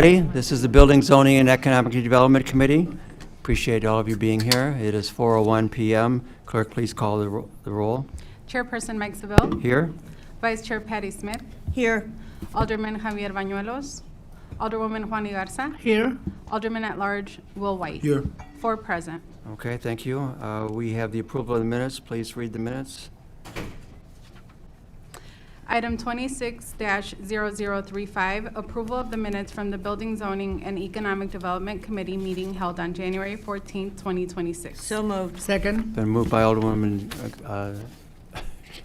This is the Building, Zoning, and Economic Development Committee. Appreciate all of you being here. It is 4:01 p.m. Clerk, please call the roll. Chairperson Mike Seville. Here. Vice Chair Patty Smith. Here. Alderman Javier Bañuelos. Alderwoman Juani Garza. Here. Alderman at Large Will White. Here. 4 present. Okay, thank you. We have the approval of the minutes. Please read the minutes. Item 26-0035, approval of the minutes from the Building, Zoning, and Economic Development Committee meeting held on January 14th, 2026. So moved. Second. Been moved by Alderwoman, I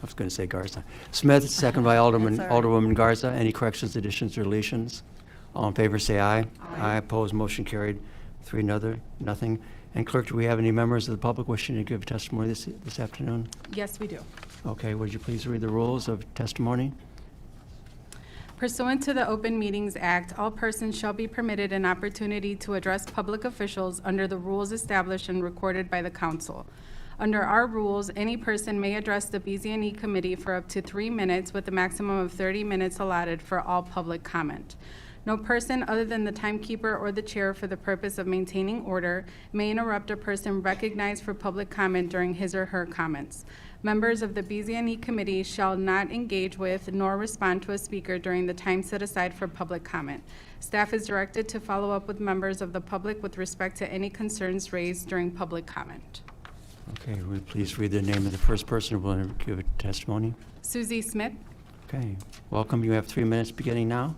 was going to say Garza. Smith, second by Alderwoman Garza. Any corrections, additions, or deletions? All in favor, say aye. Aye. Opposed, motion carried. 3, nothing. And Clerk, do we have any members of the public wishing to give testimony this afternoon? Yes, we do. Okay, would you please read the rules of testimony? Pursuant to the Open Meetings Act, all persons shall be permitted an opportunity to address public officials under the rules established and recorded by the council. Under our rules, any person may address the BZ&E committee for up to 3 minutes with a maximum of 30 minutes allotted for all public comment. No person other than the timekeeper or the chair for the purpose of maintaining order may interrupt a person recognized for public comment during his or her comments. Members of the BZ&E committee shall not engage with nor respond to a speaker during the time set aside for public comment. Staff is directed to follow up with members of the public with respect to any concerns raised during public comment. Okay, would you please read the name of the first person who will give a testimony? Susie Smith. Okay, welcome. You have 3 minutes beginning now.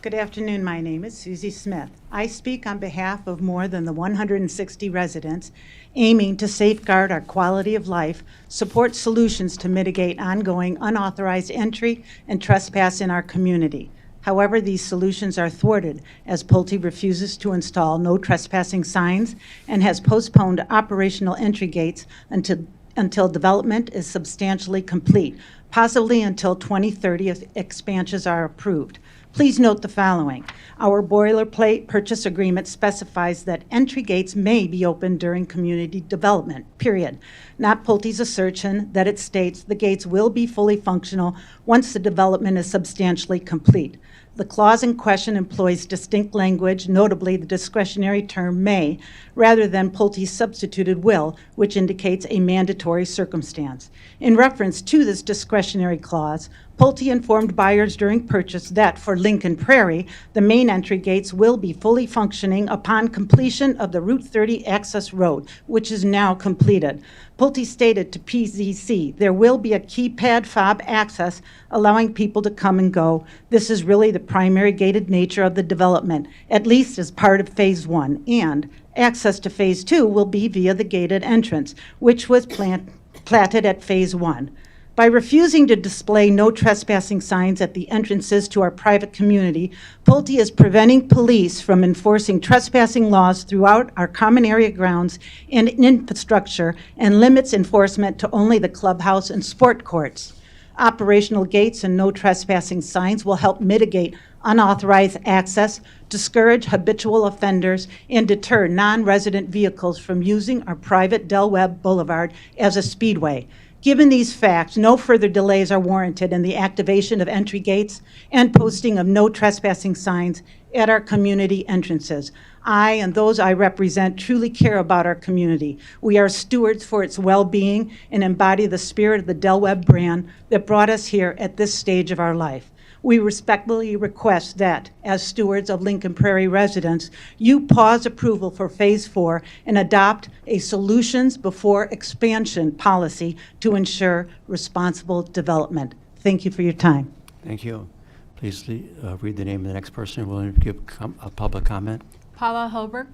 Good afternoon. My name is Susie Smith. I speak on behalf of more than the 160 residents aiming to safeguard our quality of life, support solutions to mitigate ongoing unauthorized entry and trespass in our community. However, these solutions are thwarted as Pulte refuses to install no trespassing signs and has postponed operational entry gates until development is substantially complete, possibly until 2030 if expansions are approved. Please note the following. Our boilerplate purchase agreement specifies that entry gates may be opened during community development, period. Not Pulte's assertion that it states the gates will be fully functional once the development is substantially complete. The clause in question employs distinct language, notably the discretionary term may, rather than Pulte's substituted will, which indicates a mandatory circumstance. In reference to this discretionary clause, Pulte informed buyers during purchase that for Lincoln Prairie, the main entry gates will be fully functioning upon completion of the Route 30 access road, which is now completed. Pulte stated to PZC, there will be a keypad fob access allowing people to come and go. This is really the primary gated nature of the development, at least as part of Phase 1, and access to Phase 2 will be via the gated entrance, which was platted at Phase 1. By refusing to display no trespassing signs at the entrances to our private community, Pulte is preventing police from enforcing trespassing laws throughout our common area grounds and infrastructure and limits enforcement to only the clubhouse and sport courts. Operational gates and no trespassing signs will help mitigate unauthorized access, discourage habitual offenders, and deter non-resident vehicles from using our private Del Webb Boulevard as a speedway. Given these facts, no further delays are warranted in the activation of entry gates and posting of no trespassing signs at our community entrances. I and those I represent truly care about our community. We are stewards for its well-being and embody the spirit of the Del Webb brand that brought us here at this stage of our life. We respectfully request that, as stewards of Lincoln Prairie residents, you pause approval for Phase 4 and adopt a solutions before expansion policy to ensure responsible development. Thank you for your time. Thank you. Please read the name of the next person who will give a public comment. Paula Helberg.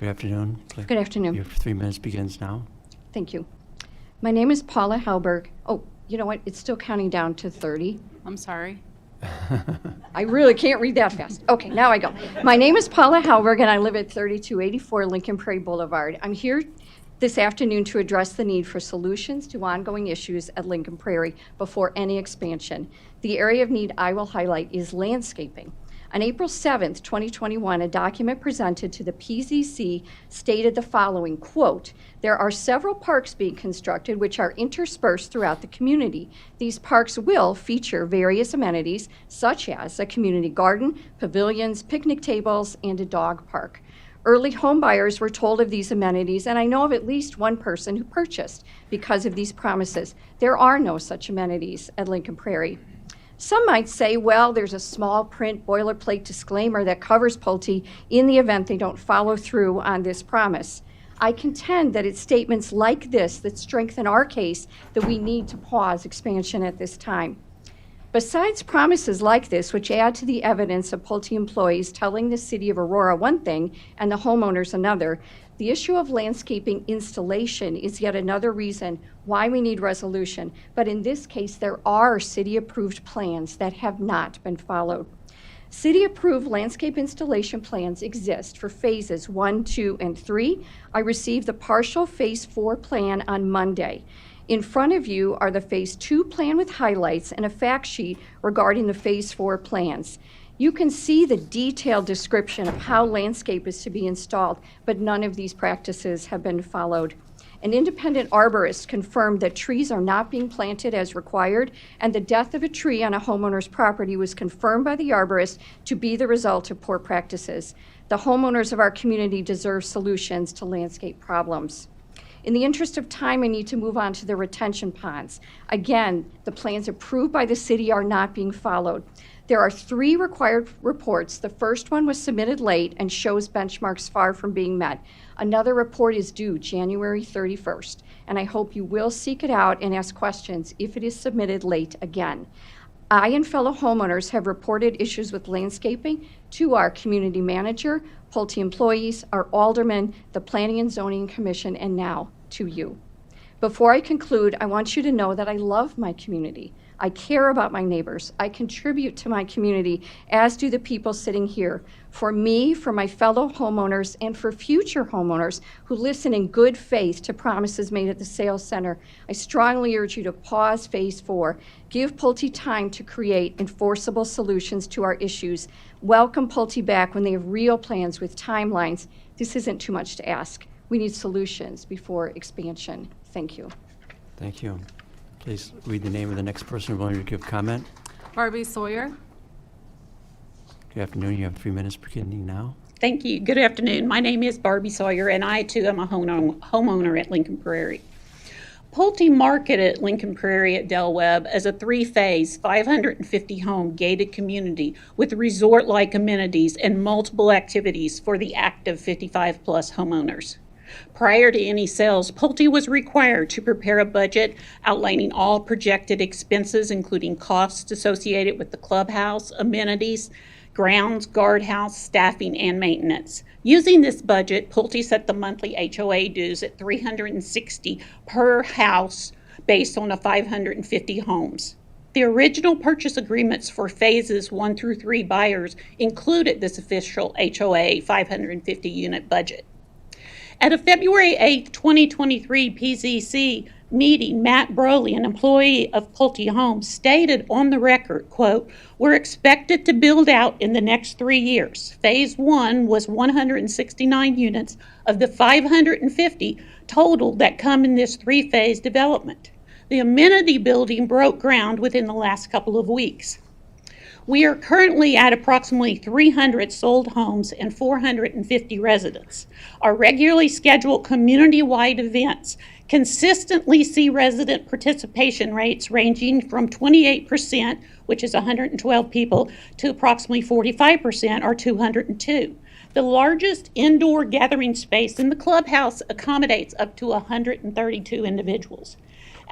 Good afternoon. Good afternoon. Your 3 minutes begins now. Thank you. My name is Paula Helberg. Oh, you know what? It's still counting down to 30. I'm sorry. I really can't read that fast. Okay, now I go. My name is Paula Helberg, and I live at 3284 Lincoln Prairie Boulevard. I'm here this afternoon to address the need for solutions to ongoing issues at Lincoln Prairie before any expansion. The area of need I will highlight is landscaping. On April 7th, 2021, a document presented to the PZC stated the following, quote, "There are several parks being constructed which are interspersed throughout the community. These parks will feature various amenities such as a community garden, pavilions, picnic tables, and a dog park." Early home buyers were told of these amenities, and I know of at least one person who purchased because of these promises. There are no such amenities at Lincoln Prairie. Some might say, well, there's a small print boilerplate disclaimer that covers Pulte in the event they don't follow through on this promise. I contend that it's statements like this that strengthen our case that we need to pause expansion at this time. Besides promises like this, which add to the evidence of Pulte employees telling the city of Aurora one thing and the homeowners another, the issue of landscaping installation is yet another reason why we need resolution. But in this case, there are city-approved plans that have not been followed. City-approved landscape installation plans exist for phases 1, 2, and 3. I received the partial phase 4 plan on Monday. In front of you are the phase 2 plan with highlights and a fact sheet regarding the phase 4 plans. You can see the detailed description of how landscape is to be installed, but none of these practices have been followed. An independent arborist confirmed that trees are not being planted as required, and the death of a tree on a homeowner's property was confirmed by the arborist to be the result of poor practices. The homeowners of our community deserve solutions to landscape problems. In the interest of time, I need to move on to the retention ponds. Again, the plans approved by the city are not being followed. There are 3 required reports. The first one was submitted late and shows benchmarks far from being met. Another report is due January 31st, and I hope you will seek it out and ask questions if it is submitted late again. I and fellow homeowners have reported issues with landscaping to our community manager, Pulte employees, our aldermen, the Planning and Zoning Commission, and now to you. Before I conclude, I want you to know that I love my community. I care about my neighbors. I contribute to my community, as do the people sitting here. For me, for my fellow homeowners, and for future homeowners who listen in good faith to promises made at the sales center, I strongly urge you to pause phase 4. Give Pulte time to create enforceable solutions to our issues. Welcome Pulte back when they have real plans with timelines. This isn't too much to ask. We need solutions before expansion. Thank you. Thank you. Please read the name of the next person willing to give comment. Barbie Sawyer. Good afternoon. You have 3 minutes beginning now. Thank you. Good afternoon. My name is Barbie Sawyer, and I, too, am a homeowner at Lincoln Prairie. Pulte marketed Lincoln Prairie at Del Webb as a 3-phase, 550-home gated community with resort-like amenities and multiple activities for the active 55-plus homeowners. Prior to any sales, Pulte was required to prepare a budget outlining all projected expenses, including costs associated with the clubhouse, amenities, grounds, guardhouse, staffing, and maintenance. Using this budget, Pulte set the monthly HOA dues at $360 per house based on 550 homes. The original purchase agreements for phases 1 through 3 buyers included this official HOA 550 unit budget. At a February 8, 2023 PZC meeting, Matt Broley, an employee of Pulte Homes, stated on the record, quote, "We're expected to build out in the next 3 years. Phase 1 was 169 units of the 550 total that come in this 3-phase development. The amenity building broke ground within the last couple of weeks. We are currently at approximately 300 sold homes and 450 residents. Our regularly scheduled community-wide events consistently see resident participation rates ranging from 28%, which is 112 people, to approximately 45%, or 202. The largest indoor gathering space in the clubhouse accommodates up to 132 individuals.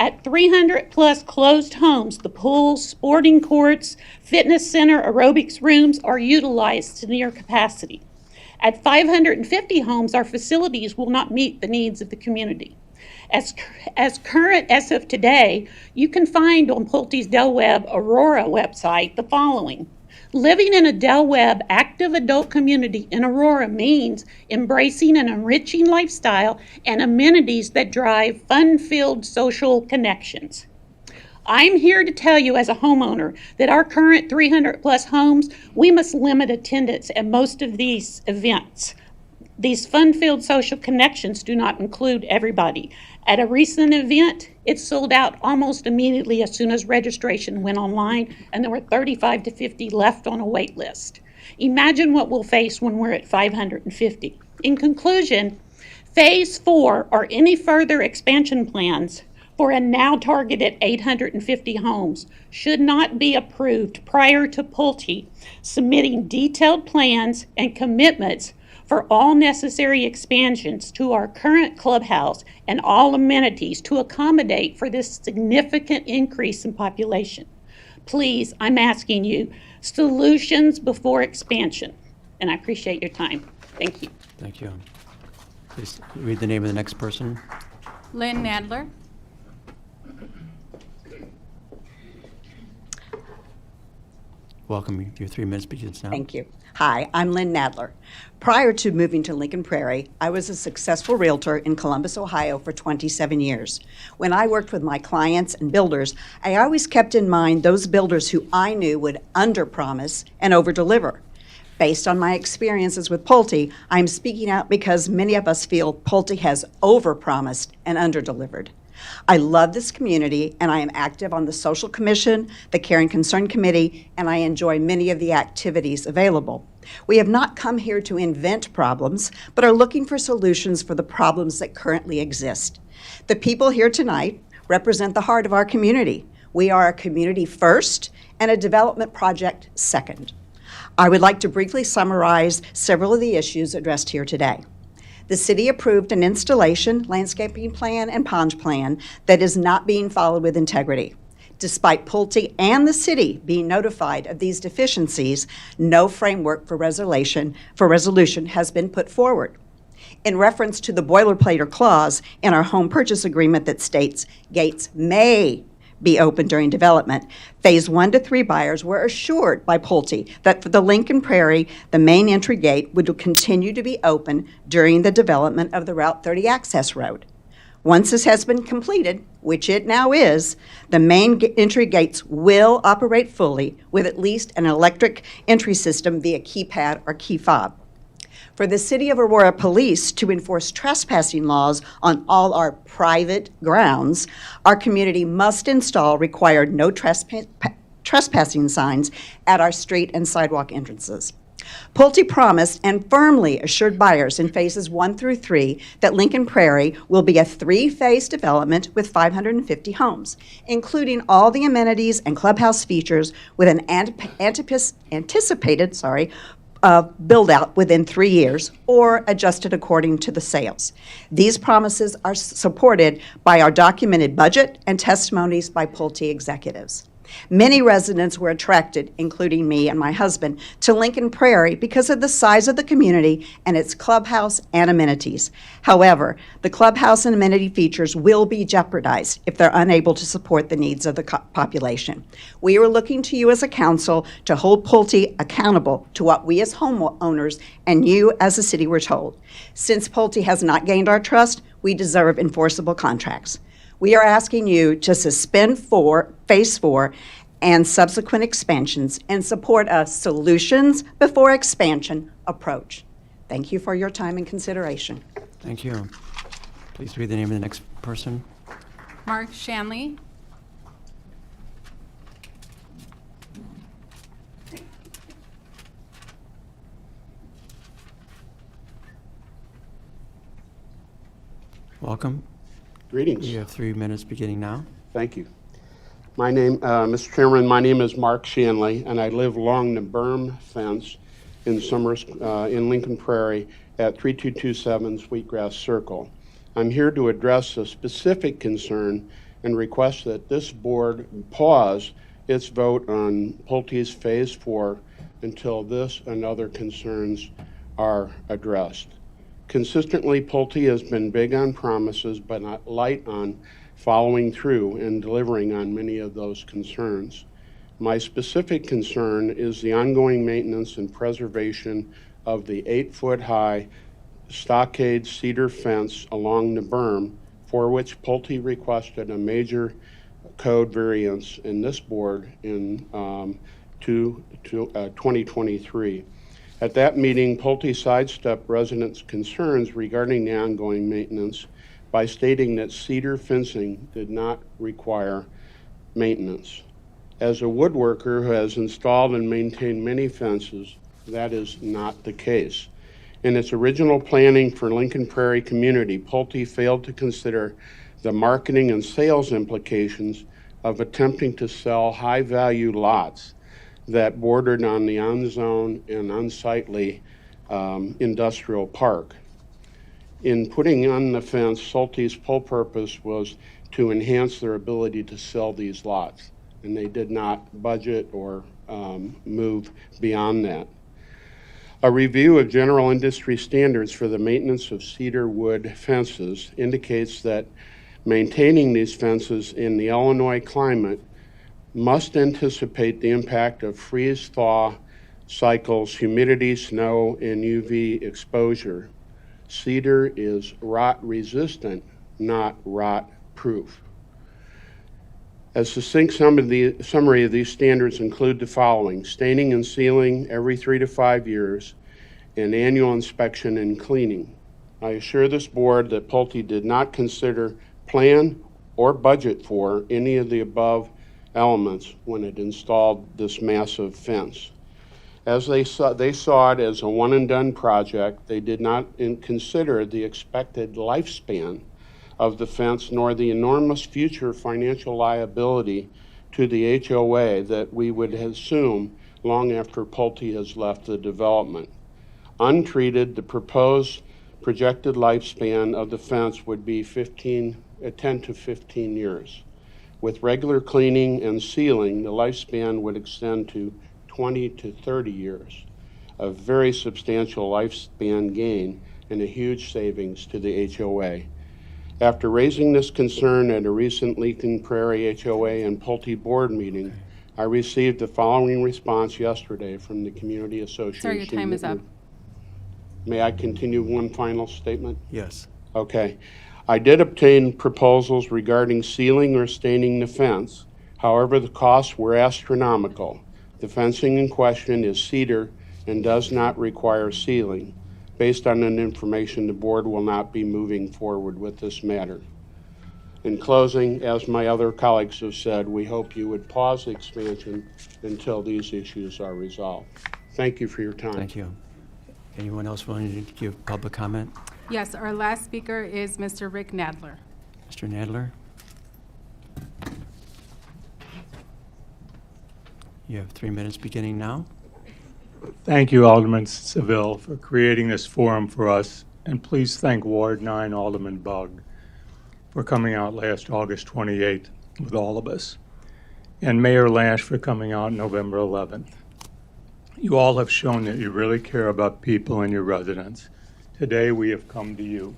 At 300-plus closed homes, the pools, sporting courts, fitness center, aerobics rooms are utilized to near capacity. At 550 homes, our facilities will not meet the needs of the community. As current as of today, you can find on Pulte's Del Webb Aurora website the following. Living in a Del Webb active adult community in Aurora means embracing an enriching lifestyle and amenities that drive fun-filled social connections. I'm here to tell you as a homeowner that our current 300-plus homes, we must limit attendance at most of these events. These fun-filled social connections do not include everybody. At a recent event, it sold out almost immediately as soon as registration went online, and there were 35 to 50 left on a wait list. Imagine what we'll face when we're at 550. In conclusion, Phase 4 or any further expansion plans for a now targeted 850 homes should not be approved prior to Pulte submitting detailed plans and commitments for all necessary expansions to our current clubhouse and all amenities to accommodate for this significant increase in population. Please, I'm asking you, solutions before expansion. And I appreciate your time. Thank you. Thank you. Please read the name of the next person. Lynn Nadler. Welcome. Your 3 minutes begins now. Thank you. Hi, I'm Lynn Nadler. Prior to moving to Lincoln Prairie, I was a successful realtor in Columbus, Ohio for 27 years. When I worked with my clients and builders, I always kept in mind those builders who I knew would underpromise and overdeliver. Based on my experiences with Pulte, I'm speaking out because many of us feel Pulte has overpromised and underdelivered. I love this community, and I am active on the Social Commission, the Care and Concern Committee, and I enjoy many of the activities available. We have not come here to invent problems, but are looking for solutions for the problems that currently exist. The people here tonight represent the heart of our community. We are a community first and a development project second. I would like to briefly summarize several of the issues addressed here today. The city approved an installation, landscaping plan, and pond plan that is not being followed with integrity. Despite Pulte and the city being notified of these deficiencies, no framework for resolution has been put forward. In reference to the boilerplate clause in our home purchase agreement that states gates may be open during development, Phase 1 to 3 buyers were assured by Pulte that for the Lincoln Prairie, the main entry gate would continue to be open during the development of the Route 30 access road. Once this has been completed, which it now is, the main entry gates will operate fully with at least an electric entry system via keypad or key fob. For the City of Aurora Police to enforce trespassing laws on all our private grounds, our community must install required no trespassing signs at our street and sidewalk entrances. Pulte promised and firmly assured buyers in phases 1 through 3 that Lincoln Prairie will be a 3-phase development with 550 homes, including all the amenities and clubhouse features with an anticipated build out within 3 years or adjusted according to the sales. These promises are supported by our documented budget and testimonies by Pulte executives. Many residents were attracted, including me and my husband, to Lincoln Prairie because of the size of the community and its clubhouse and amenities. However, the clubhouse and amenity features will be jeopardized if they're unable to support the needs of the population. We are looking to you as a council to hold Pulte accountable to what we as homeowners and you as a city were told. Since Pulte has not gained our trust, we deserve enforceable contracts. We are asking you to suspend Phase 4 and subsequent expansions and support a solutions before expansion approach. Thank you for your time and consideration. Thank you. Please read the name of the next person. Mark Shanley. Welcome. Greetings. You have 3 minutes beginning now. Thank you. My name, Mr. Chairman, my name is Mark Shanley, and I live along the berm fence in in Lincoln Prairie at 3227 Sweetgrass Circle. I'm here to address a specific concern and request that this board pause its vote on Pulte's Phase 4 until this and other concerns are addressed. Consistently, Pulte has been big on promises, but not light on following through and delivering on many of those concerns. My specific concern is the ongoing maintenance and preservation of the 8-foot-high stockade cedar fence along the berm, for which Pulte requested a major code variance in this board in 2023. At that meeting, Pulte sidestepped residents' concerns regarding the ongoing maintenance by stating that cedar fencing did not require maintenance. As a woodworker who has installed and maintained many fences, that is not the case. In its original planning for Lincoln Prairie community, Pulte failed to consider the marketing and sales implications of attempting to sell high-value lots that bordered on the on-zone and unsightly industrial park. In putting on the fence, Pulte's full purpose was to enhance their ability to sell these lots, and they did not budget or move beyond that. A review of general industry standards for the maintenance of cedar wood fences indicates that maintaining these fences in the Illinois climate must anticipate the impact of freeze-thaw cycles, humidity, snow, and UV exposure. Cedar is rot-resistant, not rot-proof. A succinct summary of these standards include the following: staining and sealing every 3 to 5 years, and annual inspection and cleaning. I assure this board that Pulte did not consider, plan, or budget for any of the above elements when it installed this massive fence. As they saw it as a one-and-done project. They did not consider the expected lifespan of the fence nor the enormous future financial liability to the HOA that we would assume long after Pulte has left the development. Untreated, the proposed projected lifespan of the fence would be 10 to 15 years. With regular cleaning and sealing, the lifespan would extend to 20 to 30 years, a very substantial lifespan gain and a huge savings to the HOA. After raising this concern at a recent Lincoln Prairie HOA and Pulte board meeting, I received the following response yesterday from the Community Association. Sir, your time is up. May I continue one final statement? Yes. Okay. I did obtain proposals regarding sealing or staining the fence. However, the costs were astronomical. The fencing in question is cedar and does not require sealing. Based on that information, the board will not be moving forward with this matter. In closing, as my other colleagues have said, we hope you would pause the expansion until these issues are resolved. Thank you for your time. Thank you. Anyone else wanting to give public comment? Yes, our last speaker is Mr. Rick Nadler. Mr. Nadler? You have 3 minutes beginning now. Thank you, Alderman Seville, for creating this forum for us, and please thank Ward 9 Alderman Bugg for coming out last August 28th with all of us, and Mayor Lash for coming out November 11th. You all have shown that you really care about people and your residents. Today we have come to you.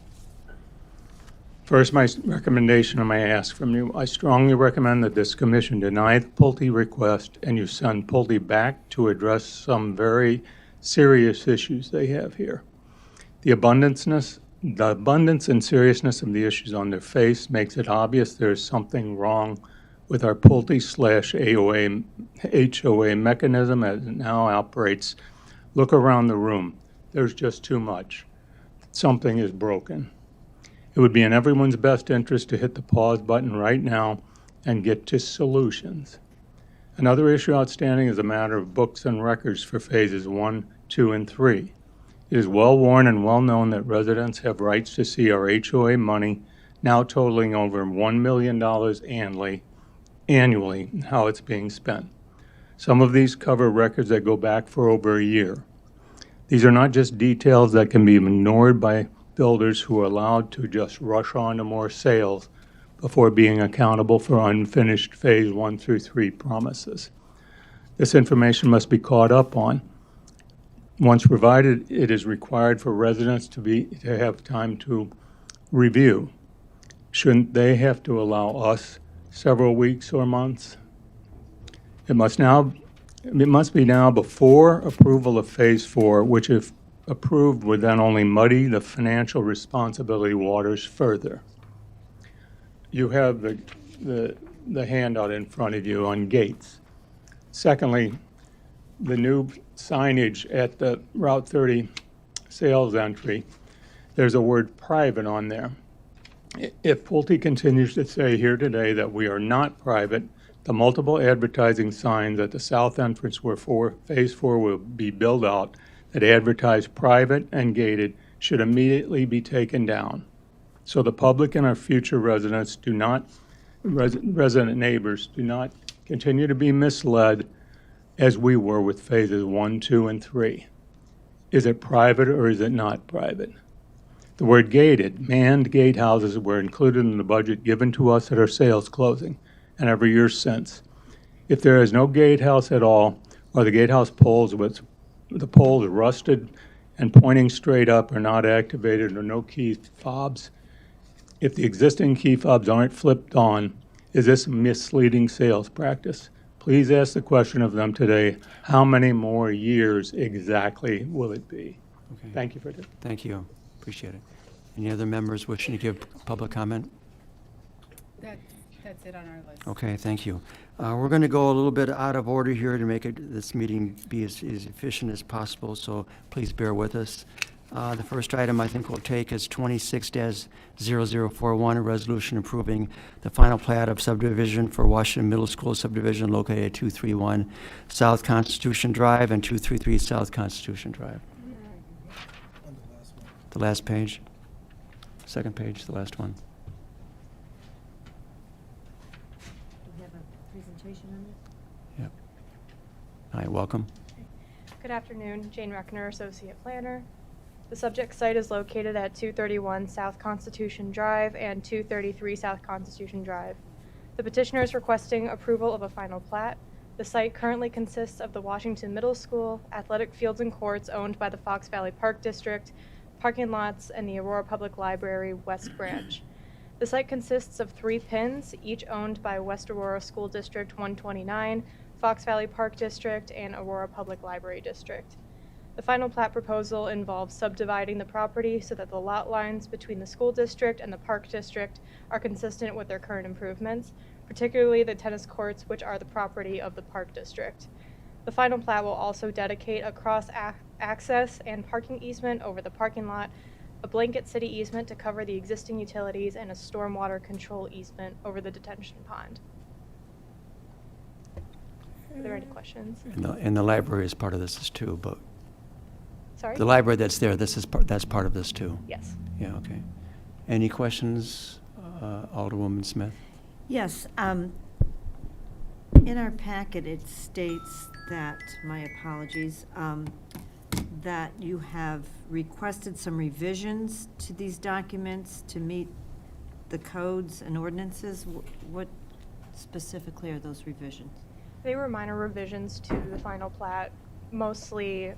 First, my recommendation and my ask from you. I strongly recommend that this commission deny the Pulte request and you send Pulte back to address some very serious issues they have here. The abundance and seriousness of the issues on their face makes it obvious there is something wrong with our Pulte/HOA mechanism as it now operates. Look around the room. There's just too much. Something is broken. It would be in everyone's best interest to hit the pause button right now and get to solutions. Another issue outstanding is a matter of books and records for phases 1, 2, and 3. It is well worn and well known that residents have rights to see our HOA money, now totaling over $1 million annually, and how it's being spent. Some of these cover records that go back for over a year. These are not just details that can be ignored by builders who are allowed to just rush on to more sales before being accountable for unfinished phase 1 through 3 promises. This information must be caught up on. Once provided, it is required for residents to have time to review. Shouldn't they have to allow us several weeks or months? It must be now before approval of phase 4, which if approved would then only muddy the financial responsibility waters further. You have the the handout in front of you on gates. Secondly, the new signage at the Route 30 sales entry, there's a word private on there. If Pulte continues to say here today that we are not private, the multiple advertising signs at the south entrance where Phase 4 will be built out that advertise private and gated should immediately be taken down. So the public and our future residents do not, resident neighbors do not continue to be misled as we were with phases 1, 2, and 3. Is it private or is it not private? The word gated, manned gatehouses were included in the budget given to us at our sales closing and every year since. If there is no gatehouse at all, or the gatehouse poles with the poles rusted and pointing straight up are not activated or no key fobs, if the existing key fobs aren't flipped on, is this misleading sales practice? Please ask the question of them today, how many more years exactly will it be? Okay. Thank you for that. Thank you. Appreciate it. Any other members wishing to give public comment? That's it on our list. Okay, thank you. We're going to go a little bit out of order here to make this meeting be as efficient as possible, so please bear with us. The first item I think we'll take is 26-0041, a resolution approving the final plat of subdivision for Washington Middle School subdivision located at 231 South Constitution Drive and 233 South Constitution Drive. The last page. Second page, the last one. Do we have a presentation on this? Yep. Hi, welcome. Good afternoon, Jane Reckner, Associate Planner. The subject site is located at 231 South Constitution Drive and 233 South Constitution Drive. The petitioner is requesting approval of a final plat. The site currently consists of the Washington Middle School, athletic fields and courts owned by the Fox Valley Park District, parking lots, and the Aurora Public Library West Branch. The site consists of 3 pins, each owned by West Aurora School District 129, Fox Valley Park District, and Aurora Public Library District. The final plat proposal involves subdividing the property so that the lot lines between the school district and the park district are consistent with their current improvements, particularly the tennis courts, which are the property of the park district. The final plat will also dedicate a cross-access and parking easement over the parking lot, a blanket city easement to cover the existing utilities, and a stormwater control easement over the detention pond. Are there any questions? And the library is part of this too, but Sorry? the library that's there, that's part of this too. Yes. Yeah, okay. Any questions, Alderwoman Smith? Yes. In our packet, it states that, my apologies, that you have requested some revisions to these documents to meet the codes and ordinances. What specifically are those revisions? They were minor revisions to the final plat, mostly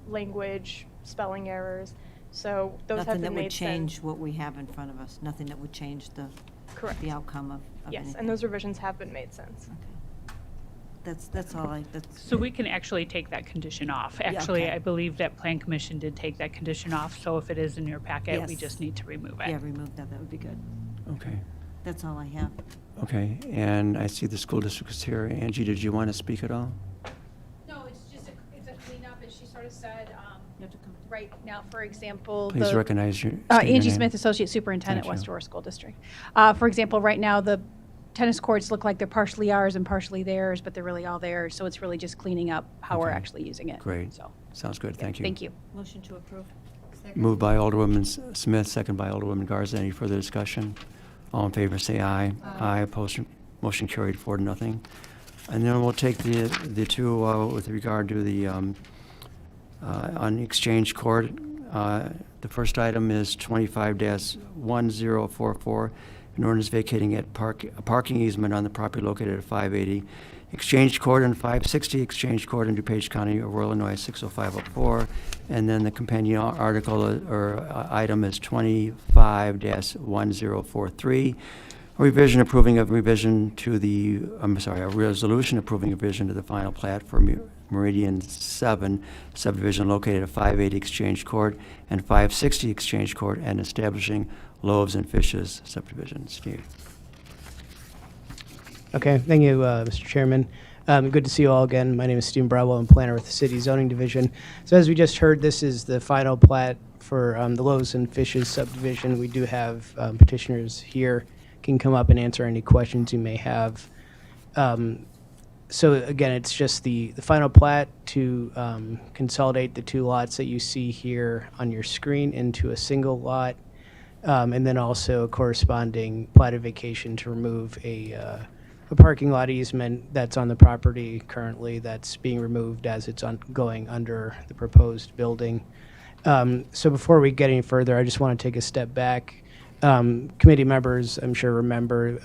language, spelling errors. So those have Nothing been that would made change sense. what we have in front of us? Nothing that would change Correct. the outcome of Yes, anything? and those revisions have been made since. Okay. That's all So we can actually take that condition off. Yeah, Actually, okay. I believe that Plan Commission did take that condition off, so if it is in your packet, we Yes. just need to remove it. Yeah, remove that, that would be good. Okay, That's all I have. okay. And I see the school district is here. Angie, did you want to speak at all? No, it's just it's a cleanup, as she sort of said, You have to come. right now, for example, Please recognize your. state your Angie name. Smith, Associate Superintendent, Thank you. West Aurora School District. For example, right now, the tennis courts look like they're partially ours and partially theirs, but they're really all theirs, so it's really just cleaning up how we're Okay. actually using it. Great. So, Sounds good, thank you. thank you. Motion to approve. Moved by Alderwoman Smith, second by Alderwoman Garza. Any further discussion? All in favor, say aye. Aye. Opposed, motion carried 4-0. And then we'll take the two with regard to the on the Exchange Court. The first item is 25-1044, an ordinance vacating a parking easement on the property located at 580 Exchange Court and 560 Exchange Court in DuPage County, Aurora, Illinois, 60504. And then the companion article or item is 25-1043, a resolution approving a revision to the final plat for Meridian 7 subdivision located at 580 Exchange Court and 560 Exchange Court and establishing Loaves and Fishes subdivision. Steve. Okay, thank you, Mr. Chairman. Good to see you all again. My name is Stephen Bravo. I'm planner with the City Zoning Division. So as we just heard, this is the final plat for the Loaves and Fishes subdivision. We do have petitioners here, can come up and answer any questions you may have. So again, it's just the final plat to consolidate the two lots that you see here on your screen into a single lot. And then also a corresponding platted vacation to remove a parking lot easement that's on the property currently that's being removed as it's going under the proposed building. So before we get any further, I just want to take a step back. Committee members, I'm sure remember,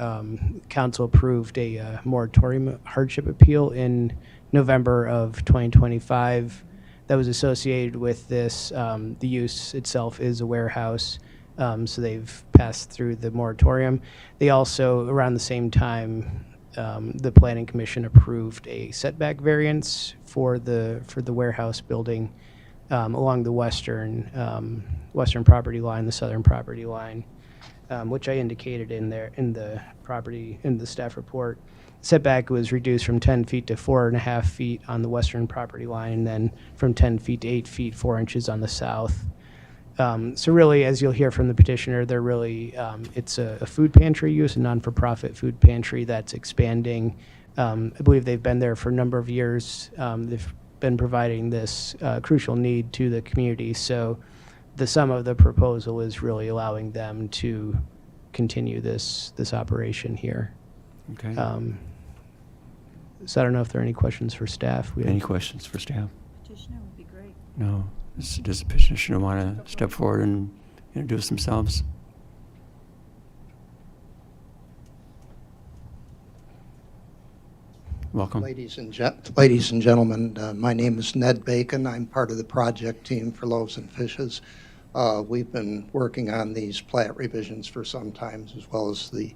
council approved a moratorium hardship appeal in November of 2025 that was associated with this. The use itself is a warehouse. So they've passed through the moratorium. They also, around the same time, the Planning Commission approved a setback variance for the warehouse building along the western property line, the southern property line, which I indicated in the staff report. Setback was reduced from 10 feet to 4.5 feet on the western property line, and then from 10 feet to 8 feet 4 inches on the south. So really, as you'll hear from the petitioner, they're really, it's a food pantry use, a non-for-profit food pantry that's expanding. I believe they've been there for a number of years. They've been providing this crucial need to the community. So the sum of the proposal is really allowing them to continue this operation here. Okay. So I don't know if there are any questions for staff. Any questions for staff? Petitioner would be great. No. Does the petitioner want to step forward and introduce themselves? Welcome. Ladies and gentlemen, my name is Ned Bacon. I'm part of the project team for Loaves and Fishes. We've been working on these plat revisions for some time, as well as the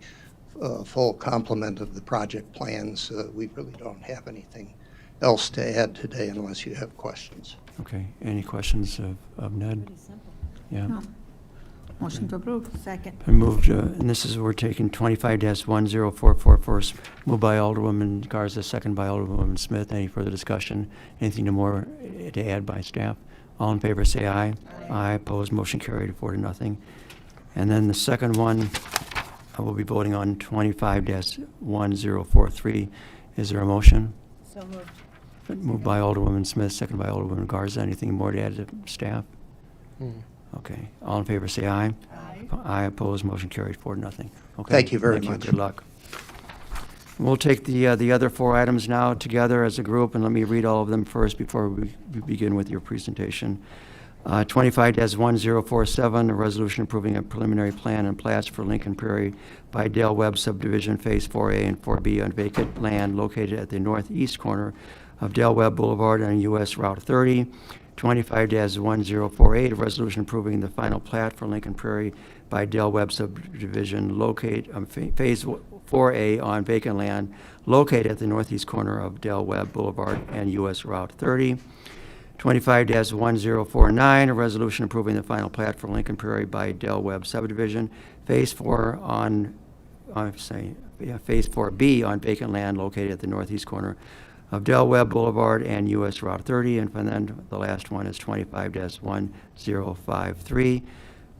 full complement of the project plans. We really don't have anything else to add today unless you have questions. Okay. Any questions of Ned? Pretty simple. Yeah. No. Motion to approve. Second. I moved, and this is, we're taking 25-10444 first, moved by Alderwoman Garza, second by Alderwoman Smith. Any further discussion? Anything more to add by staff? All in favor say aye. Aye. Aye. Opposed, motion carried 4-0. And then the second one, I will be voting on 25-1043. Is there a motion? So moved. Moved by Alderwoman Smith, second by Alderwoman Garza. Anything more to add to staff? Okay. All in favor say aye. Aye. Aye. Opposed, motion carried 4-0. Okay. Thank you very much. Good luck. We'll take the other 4 items now together as a group, and let me read all of them first before we begin with your presentation. 25-1047, a resolution approving a preliminary plan and plats for Lincoln Prairie by Dale Webb subdivision Phase 4A and 4B on vacant land located at the northeast corner of Dale Webb Boulevard on US Route 30. 25-1048, a resolution approving the final plat for Lincoln Prairie by Dale Webb subdivision located Phase 4A on vacant land located at the northeast corner of Dale Webb Boulevard and US Route 30. 25-1049, a resolution approving the final plat for Lincoln Prairie by Dale Webb subdivision Phase 4 Phase 4B on vacant land located at the northeast corner of Dale Webb Boulevard and US Route 30. And then the last one is 25-1053,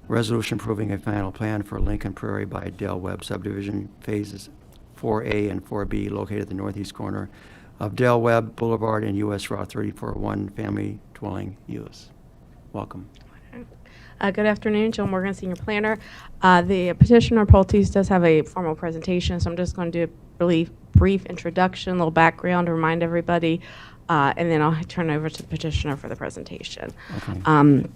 resolution approving a final plan for Lincoln Prairie by Dale Webb subdivision Phases 4A and 4B located at the northeast corner of Dale Webb Boulevard and US Route 30 for one family dwelling use. Welcome. Good afternoon, Jill Morgan, Senior Planner. The petitioner, Pulte's, does have a formal presentation, so I'm just going to do a really brief introduction, a little background to remind everybody, and then I'll turn over to the petitioner for the presentation. Okay.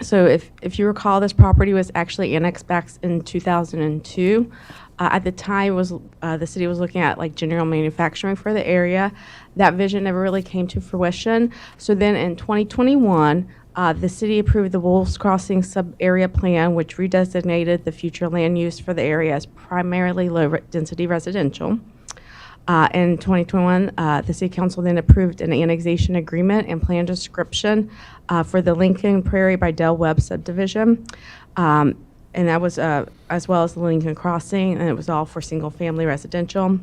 So if you recall, this property was actually annexed back in 2002. At the time, the city was looking at like general manufacturing for the area. That vision never really came to fruition. So then in 2021, the city approved the Wolves Crossing sub-area plan, which redesignated the future land use for the area as primarily low-density residential. In 2021, the City Council then approved an annexation agreement and plan description for the Lincoln Prairie by Dale Webb subdivision. And that was as well as the Lincoln Crossing, and it was all for single-family residential.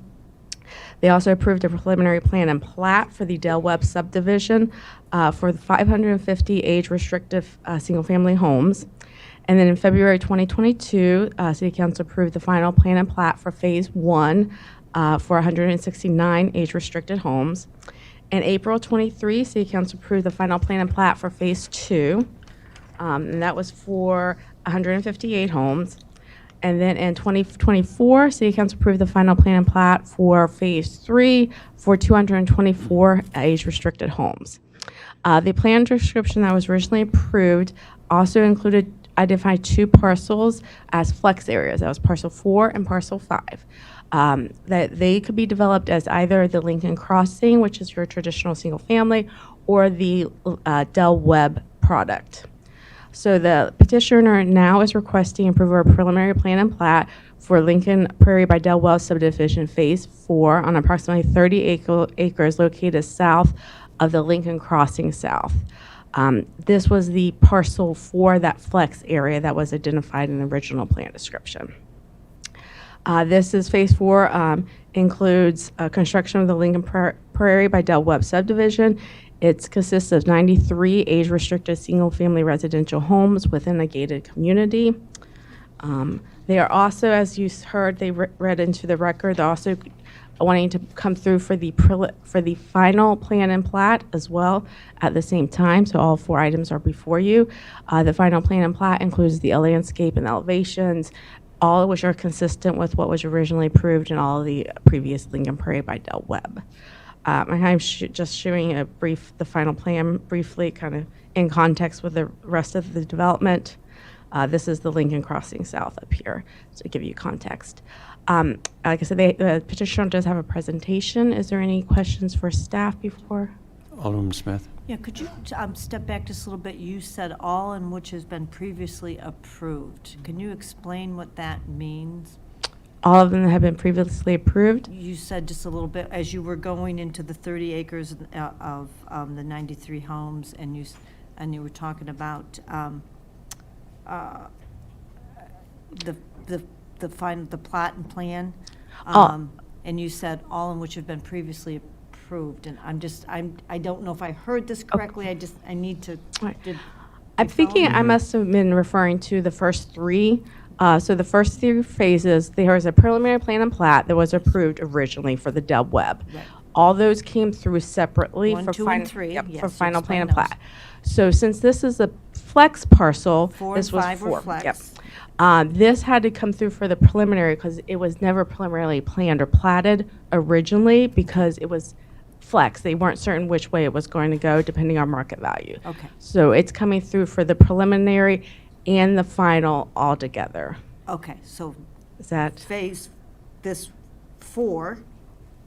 They also approved a preliminary plan and plat for the Del Webb subdivision for the 550 age-restrictive single-family homes. And then in February 2022, City Council approved the final plan and plat for Phase 1 for 169 age-restricted homes. In April 23, City Council approved the final plan and plat for Phase 2, and that was for 158 homes. And then in 2024, City Council approved the final plan and plat for Phase 3 for 224 age-restricted homes. The plan description that was originally approved also identified 2 parcels as flex areas. That was Parcel 4 and Parcel 5. That they could be developed as either the Lincoln Crossing, which is your traditional single family, or the Del Webb product. So the petitioner now is requesting approval of a preliminary plan and plat for Lincoln Prairie by Del Webb subdivision Phase 4 on approximately 30 acres located south of the Lincoln Crossing South. This was the parcel for that flex area that was identified in the original plan description. This is Phase 4, includes construction of the Lincoln Prairie by Del Webb subdivision. It consists of 93 age-restricted single-family residential homes within a gated community. They are also, as you heard, they read into the record, they're also wanting to come through for the final plan and plat as well at the same time. So all 4 items are before you. The final plan and plat includes the landscape and elevations, all of which are consistent with what was originally approved in all of the previous Lincoln Prairie by Del Webb. I'm just showing the final plan briefly, kind of in context with the rest of the development. This is the Lincoln Crossing South up here, so to give you context. Like I said, the petitioner does have a presentation. Is there any questions for staff before? Alderman Smith. Yeah, could you step back just a little bit? You said all in which has been previously approved. Can you explain what that means? All of them have been previously approved. You said just a little bit, as you were going into the 30 acres of the 93 homes, and you were talking about the plot and plan, and you said all in which have been previously approved, and I don't know if I heard this correctly. Okay. I need to. I'm thinking I must have been referring to the first 3. So the first 3 phases, there was a preliminary plan and plat that was approved originally for the Del Webb. Right. All those came through separately 1, for 2, and 3. Yep, Yes, for you final plan and explained plat. So since this is a flex parcel, 4 this and was 5 were 4. flex. Yep. This had to come through for the preliminary because it was never preliminarily planned or platted originally because it was flex. They weren't certain which way it was going to go depending on market value. Okay. So it's coming through for the preliminary and the final all together. Okay, so Is that? this 4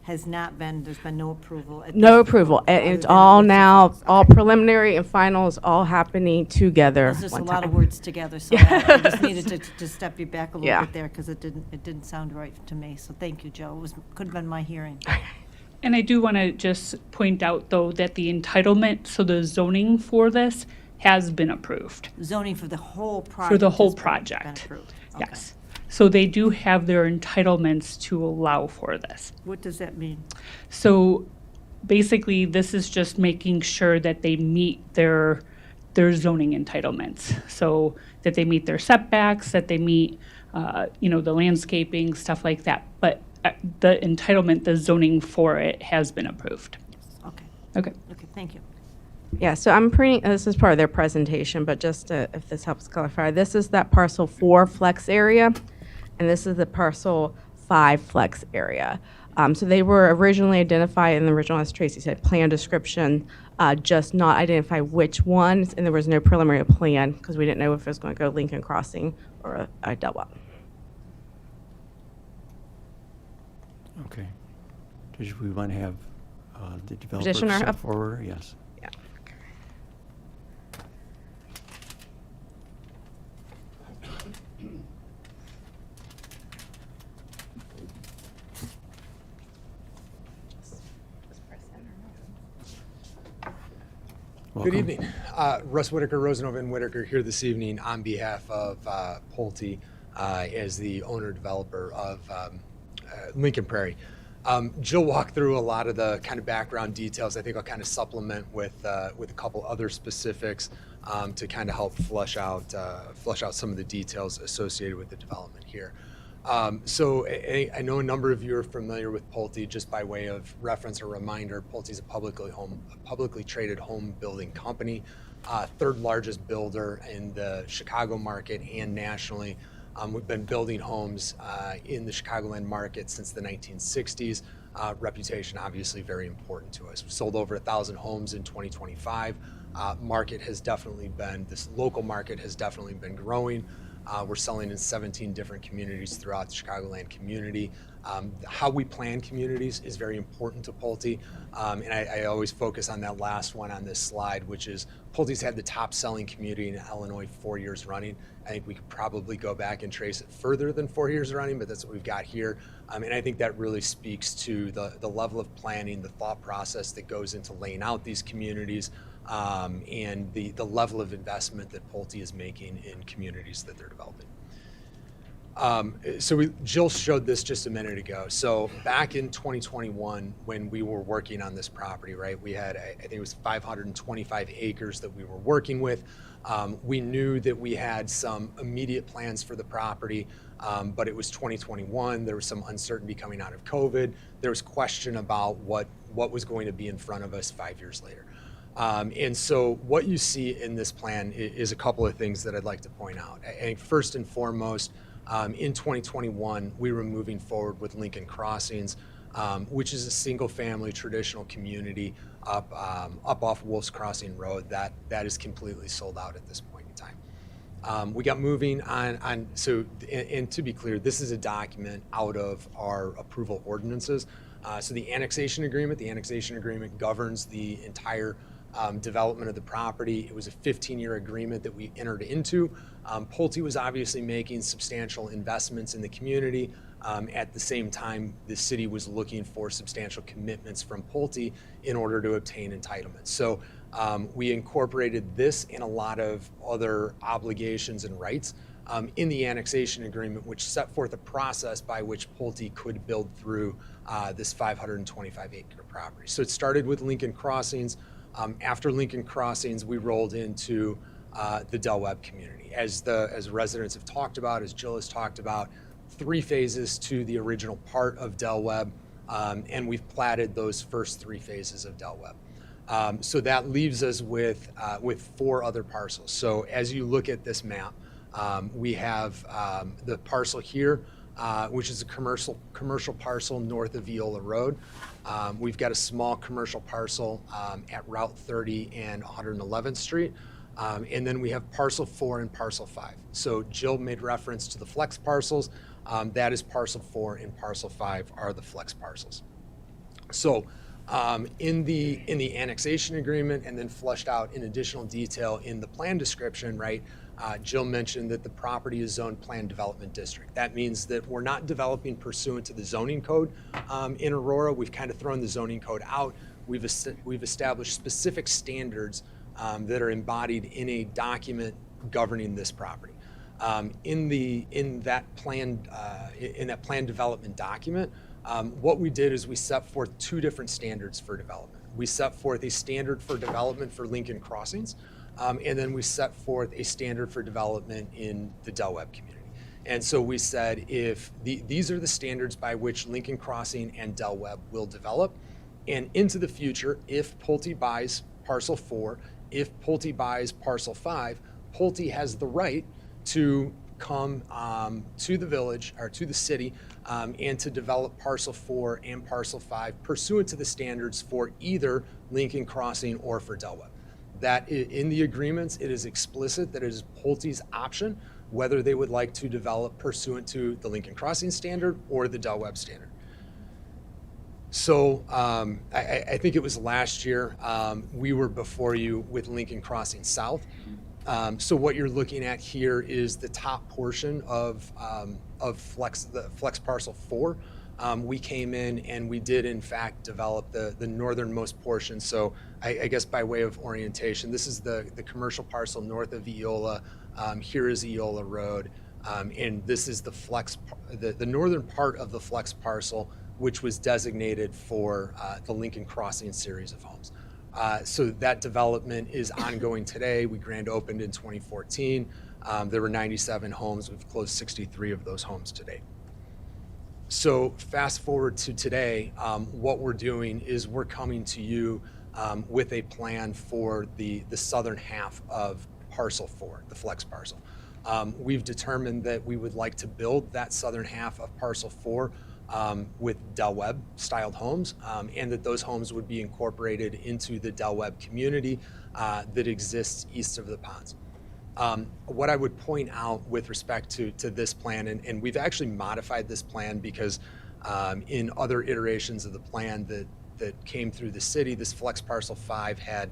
has not been, there's been no approval. At No this approval. point, And other it's than all the now, flex. all Okay. preliminary and finals all happening together. There's just a one lot of time. words together, so I just needed to step you back a little Yeah. bit there because it didn't sound right to me. So thank you, Joe. Could have been my hearing. And I do want to just point out, though, that the entitlement, so the zoning for this has been approved. Zoning for the whole project. For the whole has been project. approved. Okay. Yes. So they do have their entitlements to allow for this. What does that mean? So basically, this is just making sure that they meet their zoning entitlements. So that they meet their setbacks, that they meet, the landscaping, stuff like that. But the entitlement, the zoning for it has been approved. Okay. Okay. Okay, thank you. Yeah, so I'm this is part of their presentation, but just if this helps clarify, this is that parcel 4 flex area, and this is the parcel 5 flex area. So they were originally identified in the original, as Tracy said, plan description, just not identify which ones, and there was no preliminary plan because we didn't know if it was going to go Lincoln Crossing or a Del Webb. Okay. Did we want to have the developer Petitioner step up. forward? Yes. Yeah. Welcome. Good evening. Russ Whitaker, Rosenhoven and Whitaker here this evening on behalf of Pulte as the owner-developer of Lincoln Prairie. Jill walked through a lot of the kind of background details. I think I'll kind of supplement with a couple other specifics to kind of help flush out some of the details associated with the development here. So I know a number of you are familiar with Pulte. Just by way of reference or reminder, Pulte is a publicly traded home building company, third largest builder in the Chicago market and nationally. We've been building homes in the Chicagoland market since the 1960s. Reputation obviously very important to us. We sold over 1,000 homes in 2025. This local market has definitely been growing. We're selling in 17 different communities throughout the Chicagoland community. How we plan communities is very important to Pulte. And I always focus on that last one on this slide, which is Pulte's had the top selling community in Illinois 4 years running. I think we could probably go back and trace it further than 4 years running, but that's what we've got here. And I think that really speaks to the level of planning, the thought process that goes into laying out these communities, and the level of investment that Pulte is making in communities that they're developing. Jill showed this just a minute ago. So back in 2021, when we were working on this property, right, we had, I think it was 525 acres that we were working with. We knew that we had some immediate plans for the property, but it was 2021. There was some uncertainty coming out of COVID. There was question about what was going to be in front of us 5 years later. And so what you see in this plan is a couple of things that I'd like to point out. I think first and foremost, in 2021, we were moving forward with Lincoln Crossings, which is a single-family traditional community up off Wolf's Crossing Road that is completely sold out at this point in time. We got moving on. And to be clear, this is a document out of our approval ordinances. So the annexation agreement governs the entire development of the property. It was a 15-year agreement that we entered into. Pulte was obviously making substantial investments in the community. At the same time, the city was looking for substantial commitments from Pulte in order to obtain entitlements. So we incorporated this and a lot of other obligations and rights in the annexation agreement, which set forth a process by which Pulte could build through this 525-acre property. So it started with Lincoln Crossings. After Lincoln Crossings, we rolled into the Del Webb community. As residents have talked about, as Jill has talked about, 3 phases to the original part of Del Webb, and we've platted those first 3 phases of Del Webb. So that leaves us with 4 other parcels. So as you look at this map, we have the parcel here, which is a commercial parcel north of Viola Road. We've got a small commercial parcel at Route 30 and 111th Street. And then we have parcel 4 and parcel 5. So Jill made reference to the flex parcels. That is parcel 4 and parcel 5 are the flex parcels. So in the annexation agreement and then fleshed out in additional detail in the plan description, right, Jill mentioned that the property is zoned planned development district. That means that we're not developing pursuant to the zoning code in Aurora. We've kind of thrown the zoning code out. We've established specific standards that are embodied in a document governing this property. In that plan development document, what we did is we set forth 2 different standards for development. We set forth a standard for development for Lincoln Crossings, and then we set forth a standard for development in the Del Webb community. And so we said if these are the standards by which Lincoln Crossing and Del Webb will develop, and into the future, if Pulte buys parcel 4, if Pulte buys parcel 5, Pulte has the right to come to the village or to the city and to develop parcel 4 and parcel 5 pursuant to the standards for either Lincoln Crossing or for Del Webb. That in the agreements, it is explicit that it is Pulte's option whether they would like to develop pursuant to the Lincoln Crossing standard or the Del Webb standard. So I think it was last year we were before you with Lincoln Crossing South. So what you're looking at here is the top portion of the flex parcel 4. We came in and we did in fact develop the northernmost portion. So I guess by way of orientation, this is the commercial parcel north of Eola. Here is Eola Road, and this is the northern part of the flex parcel which was designated for the Lincoln Crossing series of homes. So that development is ongoing today. We grand opened in 2014. There were 97 homes. We've closed 63 of those homes today. So fast forward to today, what we're doing is we're coming to you with a plan for the southern half of parcel 4, the flex parcel. We've determined that we would like to build that southern half of parcel 4 with Del Webb styled homes, and that those homes would be incorporated into the Del Webb community that exists east of the ponds. What I would point out with respect to this plan, and we've actually modified this plan because in other iterations of the plan that came through the city, this flex parcel 5 had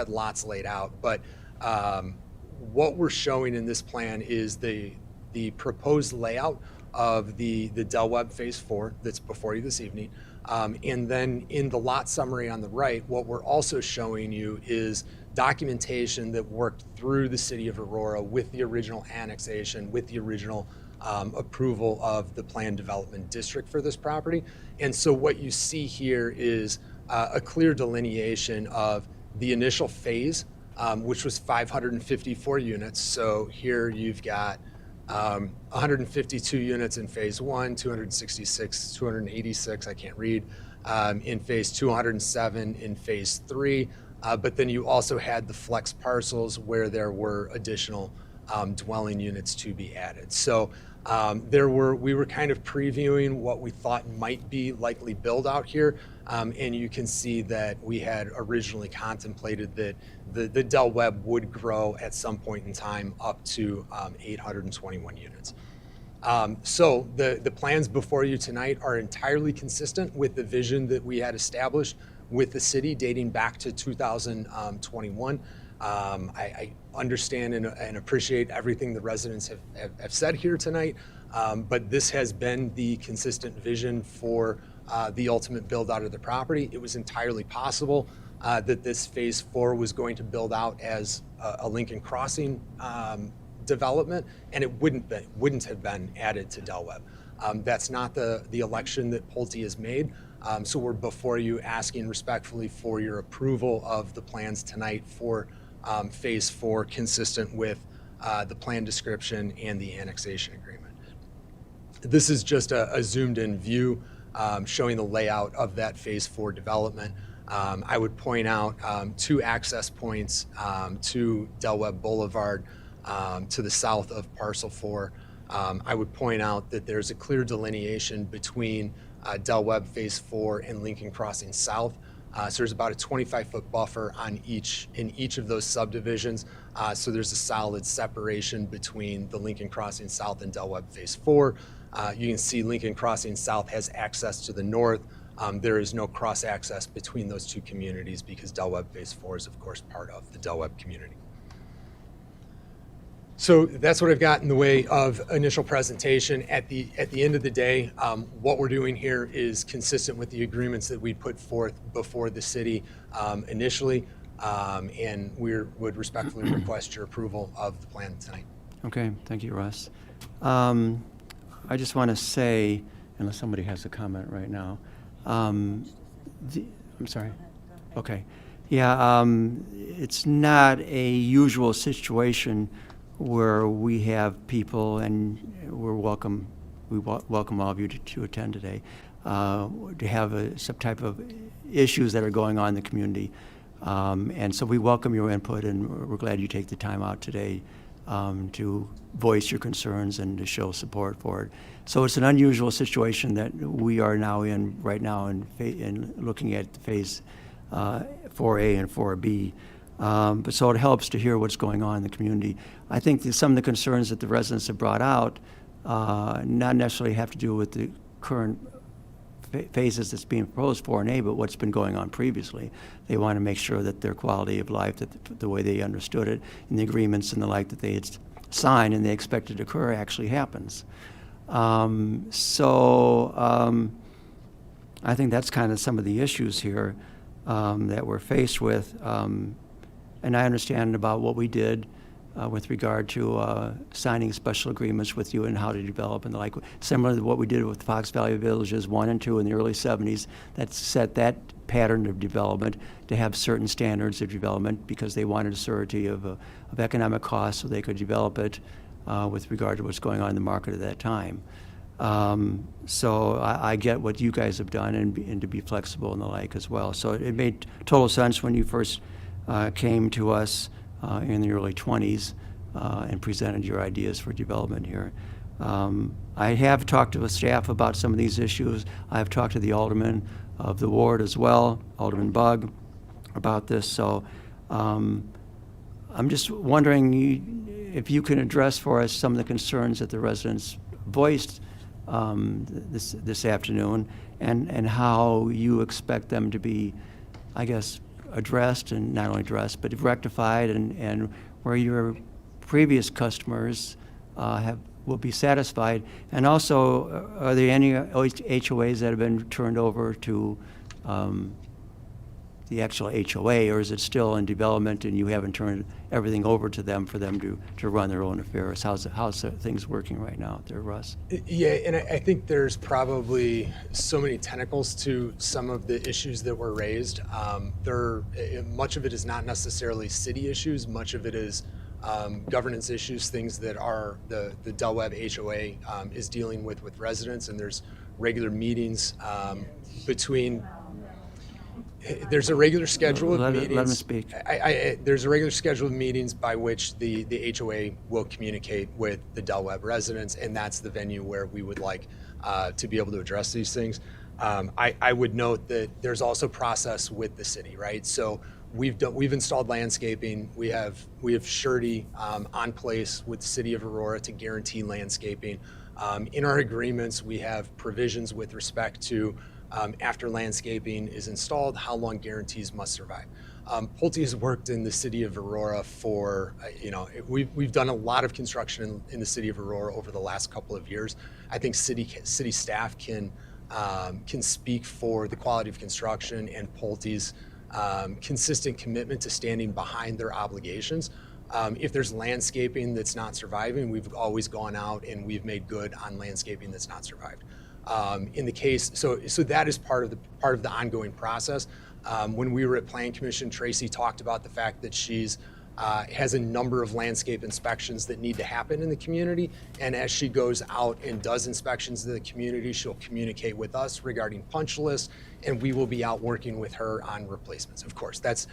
lots laid out. But what we're showing in this plan is the proposed layout of the Del Webb Phase 4 that's before you this evening. And then in the lot summary on the right, what we're also showing you is documentation that worked through the city of Aurora with the original annexation, with the original approval of the planned development district for this property. And so what you see here is a clear delineation of the initial phase, which was 554 units. So here you've got 152 units in phase 1, 266, 286, I can't read, in phase 2, 207 in phase 3. But then you also had the flex parcels where there were additional dwelling units to be added. So we were kind of previewing what we thought might be likely build out here. And you can see that we had originally contemplated that the Del Webb would grow at some point in time up to 821 units. So the plans before you tonight are entirely consistent with the vision that we had established with the city dating back to 2021. I understand and appreciate everything the residents have said here tonight, but this has been the consistent vision for the ultimate build out of the property. It was entirely possible that this phase 4 was going to build out as a Lincoln Crossing development, and it wouldn't have been added to Del Webb. That's not the election that Pulte has made. So we're before you asking respectfully for your approval of the plans tonight for phase 4, consistent with the plan description and the annexation agreement. This is just a zoomed in view showing the layout of that phase 4 development. I would point out 2 access points to Del Webb Boulevard to the south of parcel 4. I would point out that there's a clear delineation between Del Webb Phase 4 and Lincoln Crossing South. So there's about a 25-foot buffer in each of those subdivisions. So there's a solid separation between the Lincoln Crossing South and Del Webb Phase 4. You can see Lincoln Crossing South has access to the north. There is no cross access between those two communities because Del Webb Phase 4 is, of course, part of the Del Webb community. So that's what I've got in the way of initial presentation. At the end of the day, what we're doing here is consistent with the agreements that we put forth before the city initially, and we would respectfully request your approval of the plan tonight. Okay, thank you, Russ. I just want to say, unless somebody has a comment right now, I'm sorry. Okay. Yeah, it's not a usual situation where we have people, and we welcome all of you to attend today, to have some type of issues that are going on in the community. And so we welcome your input, and we're glad you take the time out today to voice your concerns and to show support for it. So it's an unusual situation that we are now in right now in looking at phase 4A and 4B. But so it helps to hear what's going on in the community. I think that some of the concerns that the residents have brought out not necessarily have to do with the current phases that's being proposed for 4A, but what's been going on previously. They want to make sure that their quality of life, that the way they understood it, and the agreements and the like that they had signed and they expected to occur actually happens. I think that's kind of some of the issues here that we're faced with. And I understand about what we did with regard to signing special agreements with you and how to develop and the like. Similar to what we did with Fox Valley Villages 1 and 2 in the early 70s, that set that pattern of development to have certain standards of development because they wanted a certainty of economic costs so they could develop it with regard to what's going on in the market at that time. So I get what you guys have done and to be flexible and the like as well. So it made total sense when you first came to us in the early 20s and presented your ideas for development here. I have talked to the staff about some of these issues. I've talked to the alderman of the ward as well, Alderman Bugg, about this. So I'm just wondering if you can address for us some of the concerns that the residents voiced this afternoon and how you expect them to be, I guess, addressed, and not only addressed, but rectified, and where your previous customers will be satisfied. And also, are there any HOAs that have been turned over to the actual HOA, or is it still in development and you haven't turned everything over to them for them to run their own affairs? How's things working right now out there, Russ? Yeah, and I think there's probably so many tentacles to some of the issues that were raised. Much of it is not necessarily city issues. Much of it is governance issues, things that are the Del Webb HOA is dealing with residents, and there's regular meetings between. There's a regular schedule of meetings. Let him speak. There's a regular schedule of meetings by which the HOA will communicate with the Del Webb residents, and that's the venue where we would like to be able to address these things. I would note that there's also process with the city, right? So we've installed landscaping. We have surety on place with the city of Aurora to guarantee landscaping. In our agreements, we have provisions with respect to after landscaping is installed, how long guarantees must survive. Pulte has worked in the city of Aurora for, we've done a lot of construction in the city of Aurora over the last couple of years. I think city staff can speak for the quality of construction and Pulte's consistent commitment to standing behind their obligations. If there's landscaping that's not surviving, we've always gone out and we've made good on landscaping that's not survived. In the case, so that is part of the ongoing process. When we were at Plan Commission, Tracy talked about the fact that she's has a number of landscape inspections that need to happen in the community, and as she goes out and does inspections of the community, she'll communicate with us regarding punch lists, and we will be out working with her on replacements. Of course, that's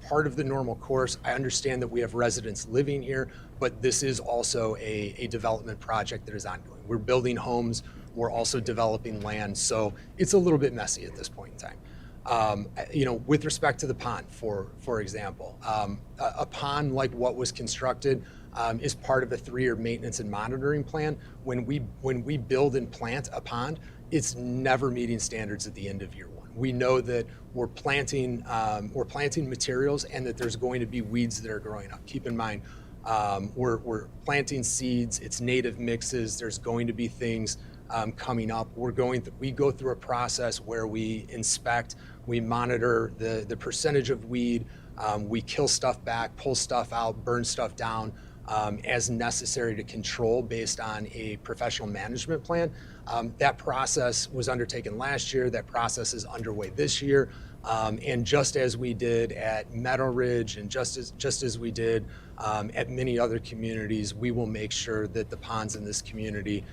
part of the normal course. I understand that we have residents living here, but this is also a development project that is ongoing. We're building homes. We're also developing land, so it's a little bit messy at this point in time. With respect to the pond, for example, a pond like what was constructed is part of a 3-year maintenance and monitoring plan. When we build and plant a pond, it's never meeting standards at the end of year 1. We know that we're planting materials and that there's going to be weeds that are growing up. Keep in mind, we're planting seeds. It's native mixes. There's going to be things coming up. We go through a process where we inspect, we monitor the percentage of weed, we kill stuff back, pull stuff out, burn stuff down as necessary to control based on a professional management plan. That process was undertaken last year. That process is underway this year. And just as we did at Meadow Ridge and just as we did at many other communities, we will make sure that the ponds in this community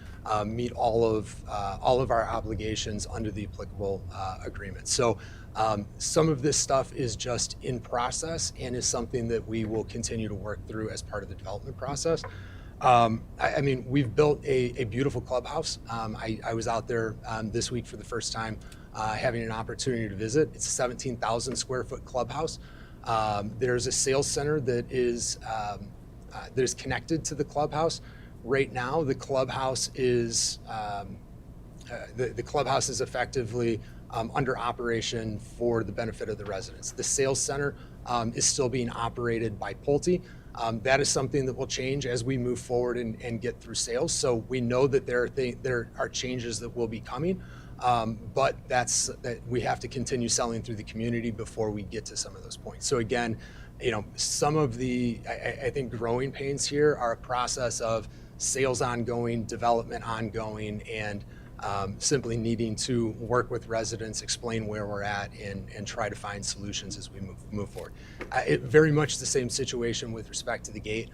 meet all of our obligations under the applicable agreement. So some of this stuff is just in process and is something that we will continue to work through as part of the development process. We've built a beautiful clubhouse. I was out there this week for the first time having an opportunity to visit. It's a 17,000 square foot clubhouse. There's a sales center that is connected to the clubhouse. Right now, the clubhouse is effectively under operation for the benefit of the residents. The sales center is still being operated by Pulte. That is something that will change as we move forward and get through sales. So we know that there are changes that will be coming, but that we have to continue selling through the community before we get to some of those points. So again, some of the, I think, growing pains here are a process of sales ongoing, development ongoing, and simply needing to work with residents, explain where we're at, and try to find solutions as we move forward. Very much the same situation with respect to the gate.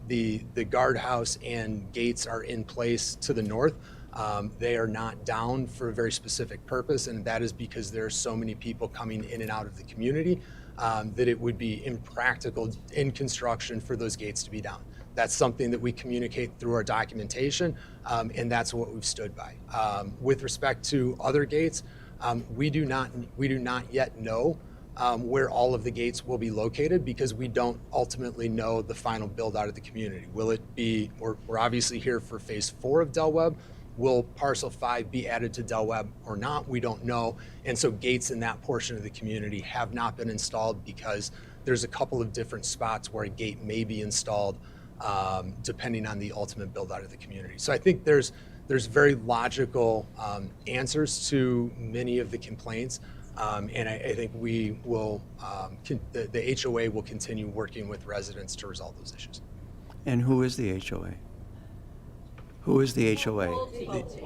The guardhouse and gates are in place to the north. They are not down for a very specific purpose, and that is because there are so many people coming in and out of the community that it would be impractical in construction for those gates to be down. That's something that we communicate through our documentation, and that's what we've stood by. With respect to other gates, we do not yet know where all of the gates will be located because we don't ultimately know the final build out of the community. Will it be, we're obviously here for phase 4 of Del Webb. Will parcel 5 be added to Del Webb or not? We don't know. And so gates in that portion of the community have not been installed because there's a couple of different spots where a gate may be installed depending on the ultimate build out of the community. So I think there's very logical answers to many of the complaints. And I think we will, the HOA will continue working with residents to resolve those issues. And who is the HOA? Who is the HOA?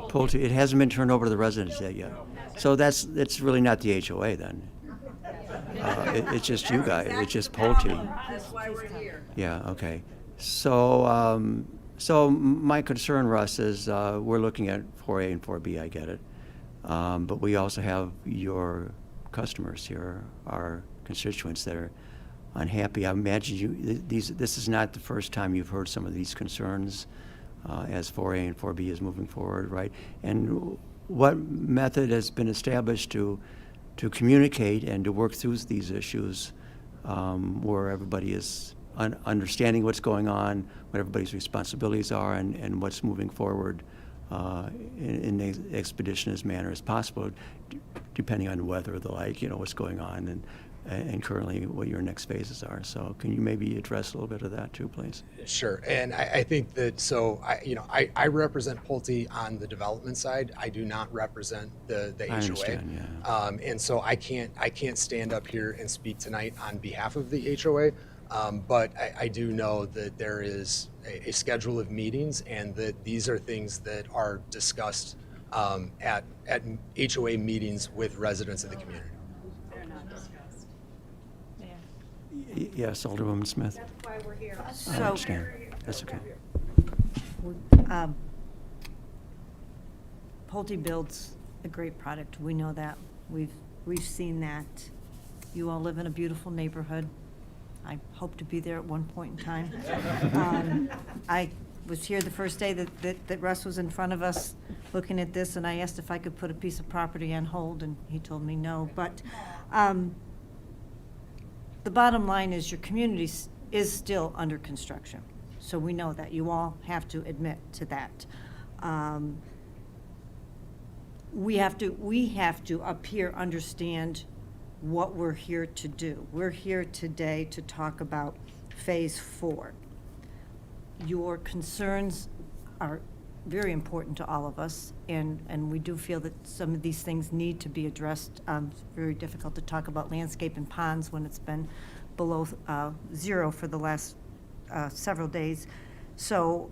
Pulte. It hasn't been turned over to the residents yet. So it's really not the HOA then. It's just you guys. It's just Pulte. That's why we're here. Yeah. Okay. So so my concern, Russ, is we're looking at 4A and 4B. I get it, but we also have your customers here, our constituents that are unhappy. I imagine this is not the first time you've heard some of these concerns. As 4A and 4B is moving forward, right? And what method has been established to communicate and to work through these issues where everybody is understanding what's going on, what everybody's responsibilities are, and what's moving forward in as expeditious manner as possible, depending on weather, the like, what's going on, and currently what your next phases are. So can you maybe address a little bit of that too, please? Sure, and I think that, so I represent Pulte on the development side. I do not represent the HOA. I understand, yeah. And so I can't stand up here and speak tonight on behalf of the HOA, but I do know that there is a schedule of meetings and that these are things that are discussed at HOA meetings with residents of the community. Yes, Alderwoman Smith. That's why we're here. I understand. That's okay. Pulte builds a great product. We know that. We've seen that. You all live in a beautiful neighborhood. I hope to be there at one point in time. I was here the first day that Russ was in front of us looking at this, and I asked if I could put a piece of property on hold, and he told me no. But the bottom line is your community is still under construction. So we know that. You all have to admit to that. We have to up here understand what we're here to do. We're here today to talk about phase 4. Your concerns are very important to all of us, and we do feel that some of these things need to be addressed. It's very difficult to talk about landscape and ponds when it's been below 0 for the last several days. So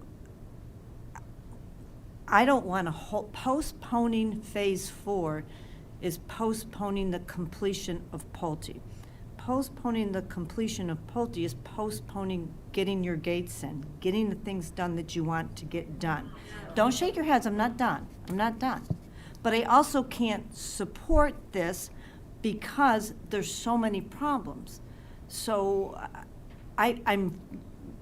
I don't want to postponing phase 4 is postponing the completion of Pulte. Postponing the completion of Pulte is postponing getting your gates in, getting the things done that you want to get done. Don't shake your heads, I'm not done. I'm not done. But I also can't support this because there's so many problems. So I'm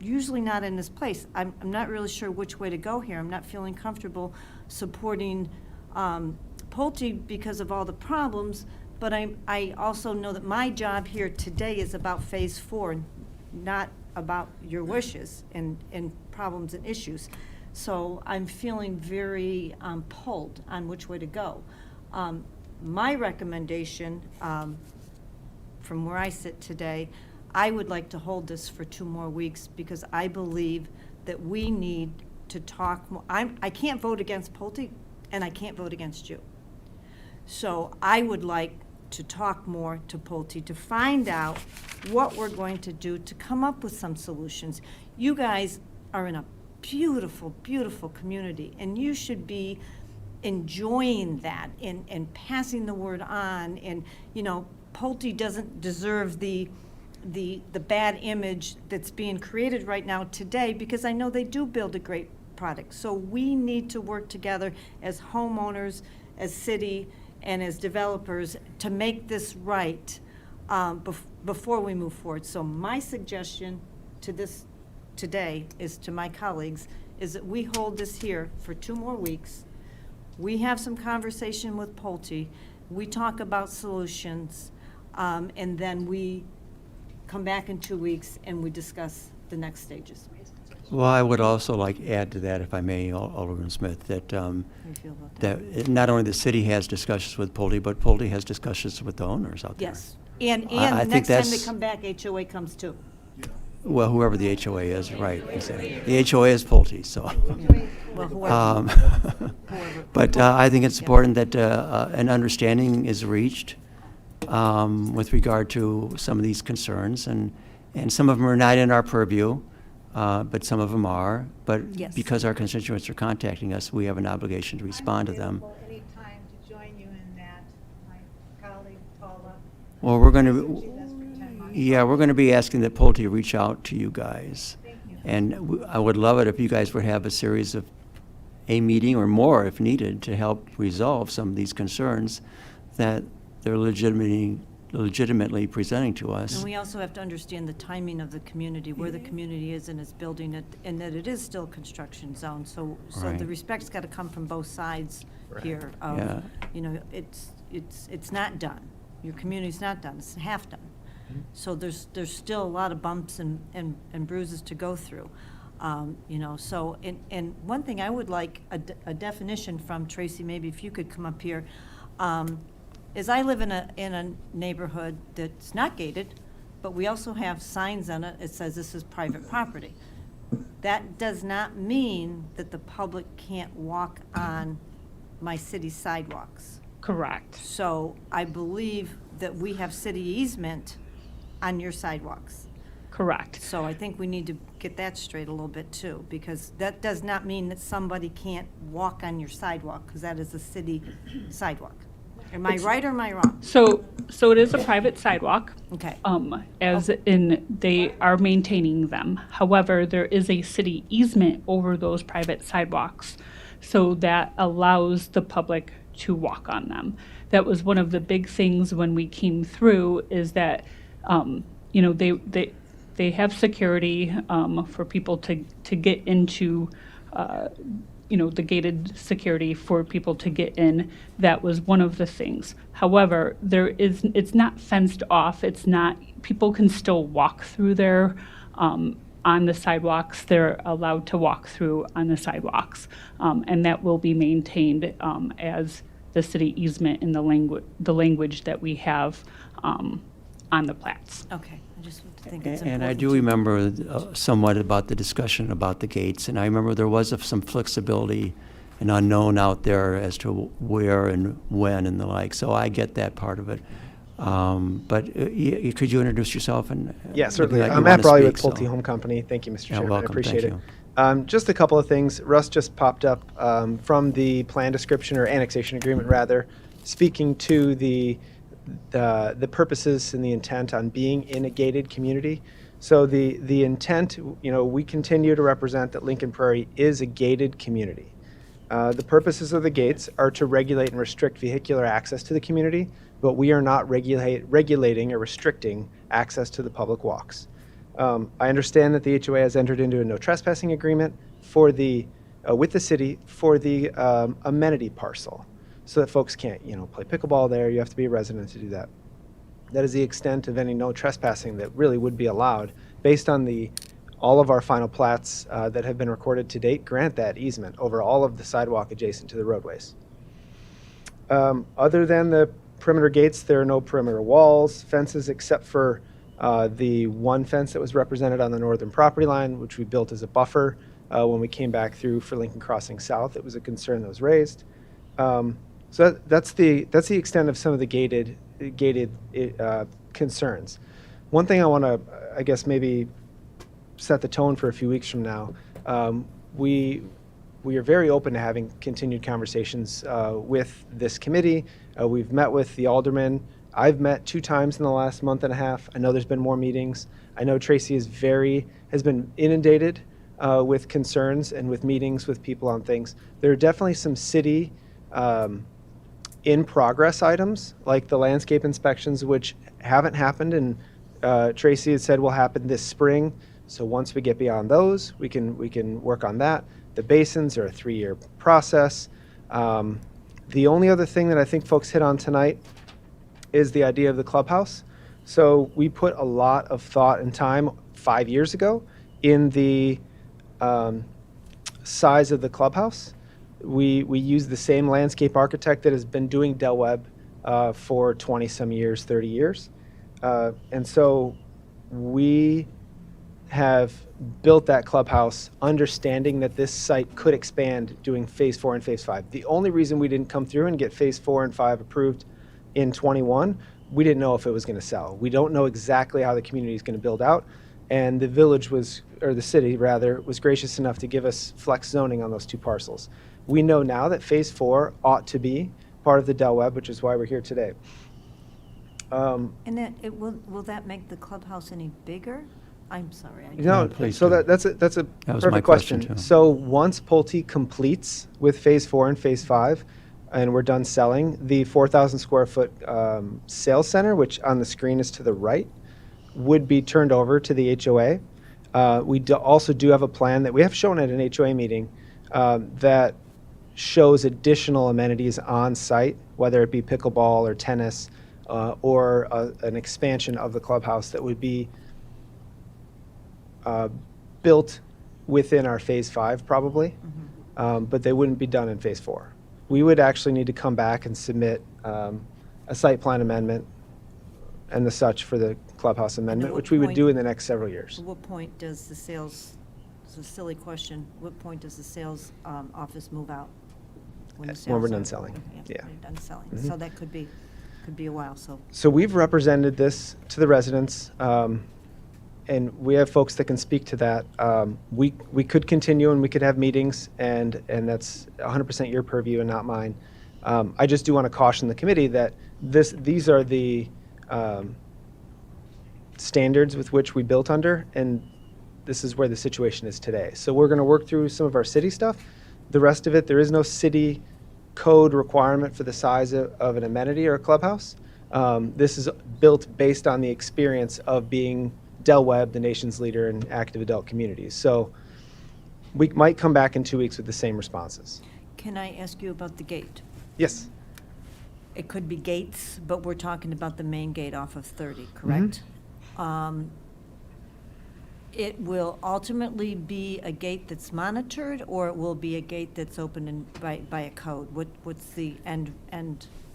usually not in this place. I'm not really sure which way to go here. I'm not feeling comfortable supporting Pulte because of all the problems, but I also know that my job here today is about phase 4, not about your wishes and problems and issues. So I'm feeling very pulled on which way to go. My recommendation, from where I sit today, I would like to hold this for 2 more weeks because I believe that we need to talk more. I can't vote against Pulte, and I can't vote against you. So I would like to talk more to Pulte, to find out what we're going to do to come up with some solutions. You guys are in a beautiful, beautiful community, and you should be enjoying that and passing the word on. And, you know, Pulte doesn't deserve the bad image that's being created right now today, because I know they do build a great product. So we need to work together as homeowners, as city, and as developers to make this right before we move forward. So my suggestion to this today is to my colleagues is that we hold this here for 2 more weeks. We have some conversation with Pulte. We talk about solutions, and then we come back in 2 weeks and we discuss the next stages. Well, I would also like to add to that, if I may, Alderman Smith, that How do you feel about that? not only the city has discussions with Pulte, but Pulte has discussions with the owners out there. Yes, and I the think next time they that's- come back, HOA comes too. Well, whoever the HOA is, right, exactly. The HOA is Pulte, so. Well, whoever. But I think it's important that an understanding is reached with regard to some of these concerns, and some of them are not in our purview, but some of them are. But Yes. because our constituents are contacting us, we have an obligation to respond to them. Any time to join you in that, my colleague Paula. Well, we're going to be asking that Pulte reach out to you guys. And I would love it if you guys would have a series of a meeting or more, if needed, to help resolve some of these concerns that they're legitimately presenting to us. And we also have to understand the timing of the community, where the community is in its building it, and that it is still construction zone. So Right. the respect's got to come from both sides here. Yeah. You know, it's not done. Your community's not done. It's half done. So there's still a lot of bumps and bruises to go through. You know, so, and one thing I would like a definition from, Tracy, maybe if you could come up here, is I live in a neighborhood that's not gated, but we also have signs on it. It says this is private property. That does not mean that the public can't walk on my city sidewalks. Correct. So I believe that we have city easement on your sidewalks. Correct. So I think we need to get that straight a little bit too, because that does not mean that somebody can't walk on your sidewalk, because that is a city sidewalk. Am I right or am I wrong? So it is a private sidewalk. Okay. As in, they are maintaining them. However, there is a city easement over those private sidewalks, so that allows the public to walk on them. That was one of the big things when we came through, is that, you know, they have security for people to get into, you know, the gated security for people to get in. That was one of the things. However, it's not fenced off. It's not, people can still walk through there on the sidewalks. They're allowed to walk through on the sidewalks. And that will be maintained as the city easement in the language that we have on the plats. Okay, I just think it's important. And I do remember somewhat about the discussion about the gates, and I remember there was some flexibility and unknown out there as to where and when and the like, so I get that part of it. But could you introduce yourself? And Yeah, certainly. like you I'm Matt wanna Brawley with speak, Pulte so- Home Company. Thank you, Mr. Yeah, Chairman. welcome. I appreciate Thank it. you. Just a couple of things. Russ just popped up from the plan description, or annexation agreement rather, speaking to the purposes and the intent on being in a gated community. So the intent, you know, we continue to represent that Lincoln Prairie is a gated community. The purposes of the gates are to regulate and restrict vehicular access to the community, but we are not regulating or restricting access to the public walks. I understand that the HOA has entered into a no trespassing agreement for with the city for the amenity parcel, so that folks can't, you know, play pickleball there. You have to be a resident to do that. That is the extent of any no trespassing that really would be allowed, based on all of our final plats that have been recorded to date grant that easement over all of the sidewalk adjacent to the roadways. Other than the perimeter gates, there are no perimeter walls, fences, except for the one fence that was represented on the northern property line, which we built as a buffer when we came back through for Lincoln Crossing South. It was a concern that was raised. So that's the extent of some of the gated gated concerns. One thing I want to, I guess, maybe set the tone for a few weeks from now. We are very open to having continued conversations with this committee. We've met with the aldermen. I've met 2 times in the last month and a half. I know there's been more meetings. I know Tracy has been inundated with concerns and with meetings with people on things. There are definitely some city in progress items, like the landscape inspections, which haven't happened, and Tracy had said will happen this spring. So once we get beyond those, we can work on that. The basins are a 3-year process. The only other thing that I think folks hit on tonight is the idea of the clubhouse. So we put a lot of thought and time 5 years ago in the size of the clubhouse. We use the same landscape architect that has been doing Del Webb for 20-some years, 30 years. And so we have built that clubhouse understanding that this site could expand doing phase 4 and phase 5. The only reason we didn't come through and get phase 4 and 5 approved in 21, we didn't know if it was going to sell. We don't know exactly how the community is going to build out. And the village was, or the city rather, was gracious enough to give us flex zoning on those 2 parcels. We know now that phase 4 ought to be part of the Del Webb, which is why we're here today. And then will that make the clubhouse any bigger? I'm sorry. No, please so do. that's a was perfect my question, question. too. So once Pulte completes with phase 4 and phase 5, and we're done selling, the 4,000 square foot sales center, which on the screen is to the right, would be turned over to the HOA. We also do have a plan that we have shown at an HOA meeting that shows additional amenities on site, whether it be pickleball or tennis or an expansion of the clubhouse that would be built within our phase 5 probably, but they wouldn't be done in phase 4. We would actually need to come back and submit a site plan amendment and the such for the clubhouse amendment, which we would do in the next several years. At what point does the sales, it's a silly question, what point does the sales office move out? When the When sales we're are- done selling, yeah. when they're done selling. Mhm. So that could be a while, so. So we've represented this to the residents, and we have folks that can speak to that. We could continue and we could have meetings, and that's 100% your purview and not mine. I just do want to caution the committee that these are the standards with which we built under, and this is where the situation is today. So we're going to work through some of our city stuff. The rest of it, there is no city code requirement for the size of an amenity or a clubhouse. This is built based on the experience of being Del Webb, the nation's leader in active adult communities. So we might come back in 2 weeks with the same responses. Can I ask you about the gate? Yes. It could be gates, but we're talking about the main gate off of 30, correct? It will ultimately be a gate that's monitored, or it will be a gate that's open by a code? What's the end?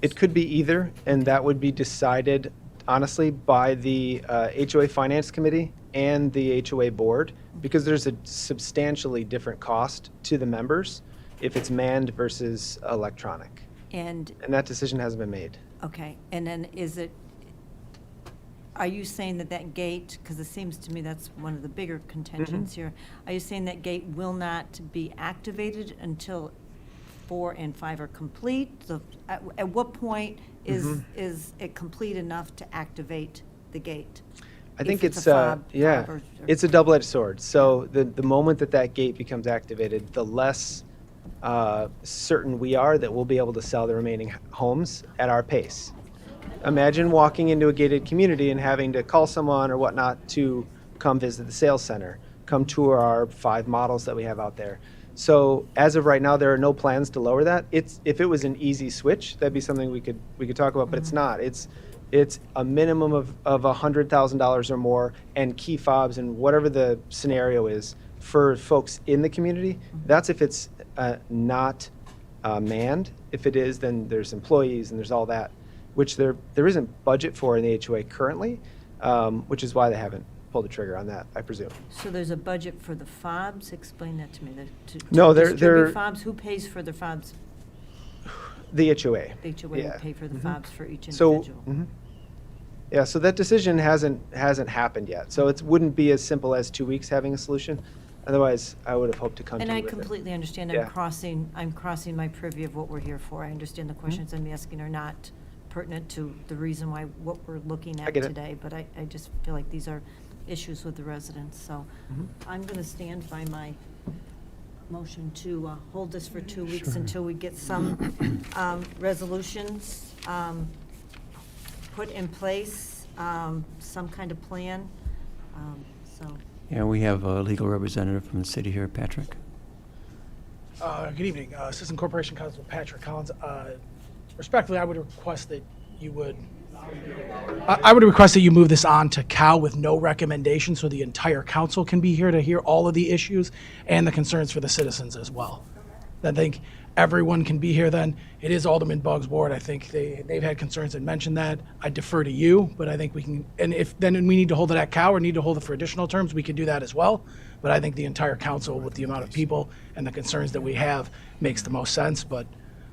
It could be either, and that would be decided, honestly, by the HOA Finance Committee and the HOA Board, because there's a substantially different cost to the members if it's manned versus electronic. And that decision hasn't been made. okay, and then are you saying that gate, because it seems to me that's one of the bigger contentions here, are you saying that gate will not be activated until 4 and 5 are complete? So at what point is it complete enough to activate the gate? I think If it's a fob or- it's a double-edged sword. So the moment that gate becomes activated, the less certain we are that we'll be able to sell the remaining homes at our pace. Imagine walking into a gated community and having to call someone or whatnot to come visit the sales center, come tour our 5 models that we have out there. So as of right now, there are no plans to lower that. If it was an easy switch, that'd be something we could talk about, but it's not. It's a minimum of $100,000 or more, and key fobs and whatever the scenario is for folks in the community. That's if it's not manned. If it is, then there's employees and there's all that, which there isn't budget for in the HOA currently, which is why they haven't pulled the trigger on that, I presume. So there's a budget for the fobs? Explain that to me. No, distribute they're fobs, who pays for the fobs? the HOA. The HOA will pay for the fobs for each So, individual. Yeah, so that decision hasn't happened yet. So it wouldn't be as simple as 2 weeks having a solution. Otherwise, I would have hoped to come to And you I with it. completely understand. Yeah. I'm crossing my purview of what we're here for. I understand the questions I'm asking are not pertinent to the reason why, what we're looking I at get it. today, but I just feel like these are issues with the residents. So I'm going to stand by my motion to hold this for 2 weeks until we get some resolutions put in place, some kind of plan. So. Yeah, we have a legal representative from the city here, Patrick. Good evening, Assistant Corporation Counsel Patrick Collins. Respectfully, I would request that you would, I would request that you move this on to Cal with no recommendation so the entire council can be here to hear all of the issues and the concerns for the citizens as well. I think everyone can be here then. It is Alderman Bugg's ward. I think they've had concerns and mentioned that. I defer to you, but I think we can, and if then we need to hold it at Cal or need to hold it for additional terms, we could do that as well. But I think the entire council, with the amount of people and the concerns that we have, makes the most sense, but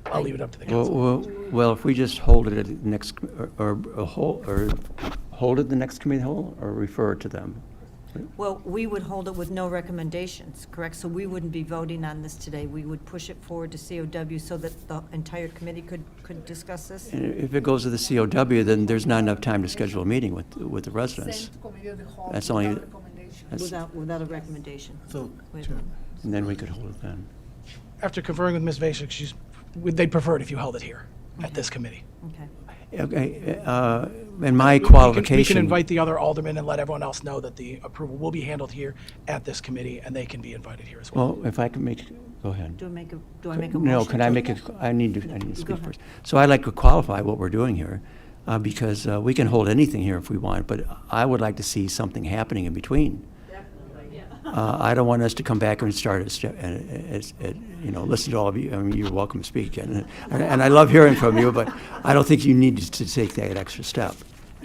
I'll leave it up to the council. Well, if we just hold it at the next, or hold it the next committee whole, or refer it to them? Well, we would hold it with no recommendations, correct? So we wouldn't be voting on this today. We would push it forward to COW so that the entire committee could discuss this? And if it goes to the COW, then there's not enough time to schedule a meeting with the residents. That's only, Without a recommendation. So, Wait a minute. and then we could hold it then. After conferring with Ms. Vasek, they'd prefer it if you held it here at this committee. Okay. Okay, and my We qualification. can invite the other aldermen and let everyone else know that the approval will be handled here at this committee, and they can be invited here as well. Well, if I can make, go ahead. Do I make a motion? No, can I to- make a, I need to Go speak ahead. first. So I'd like to qualify what we're doing here, because we can hold anything here if we want, but I would like to see something happening in between. I don't want us to come back and start listen to all of you. I mean, you're welcome to speak, and I love hearing from you, but I don't think you need to take that extra step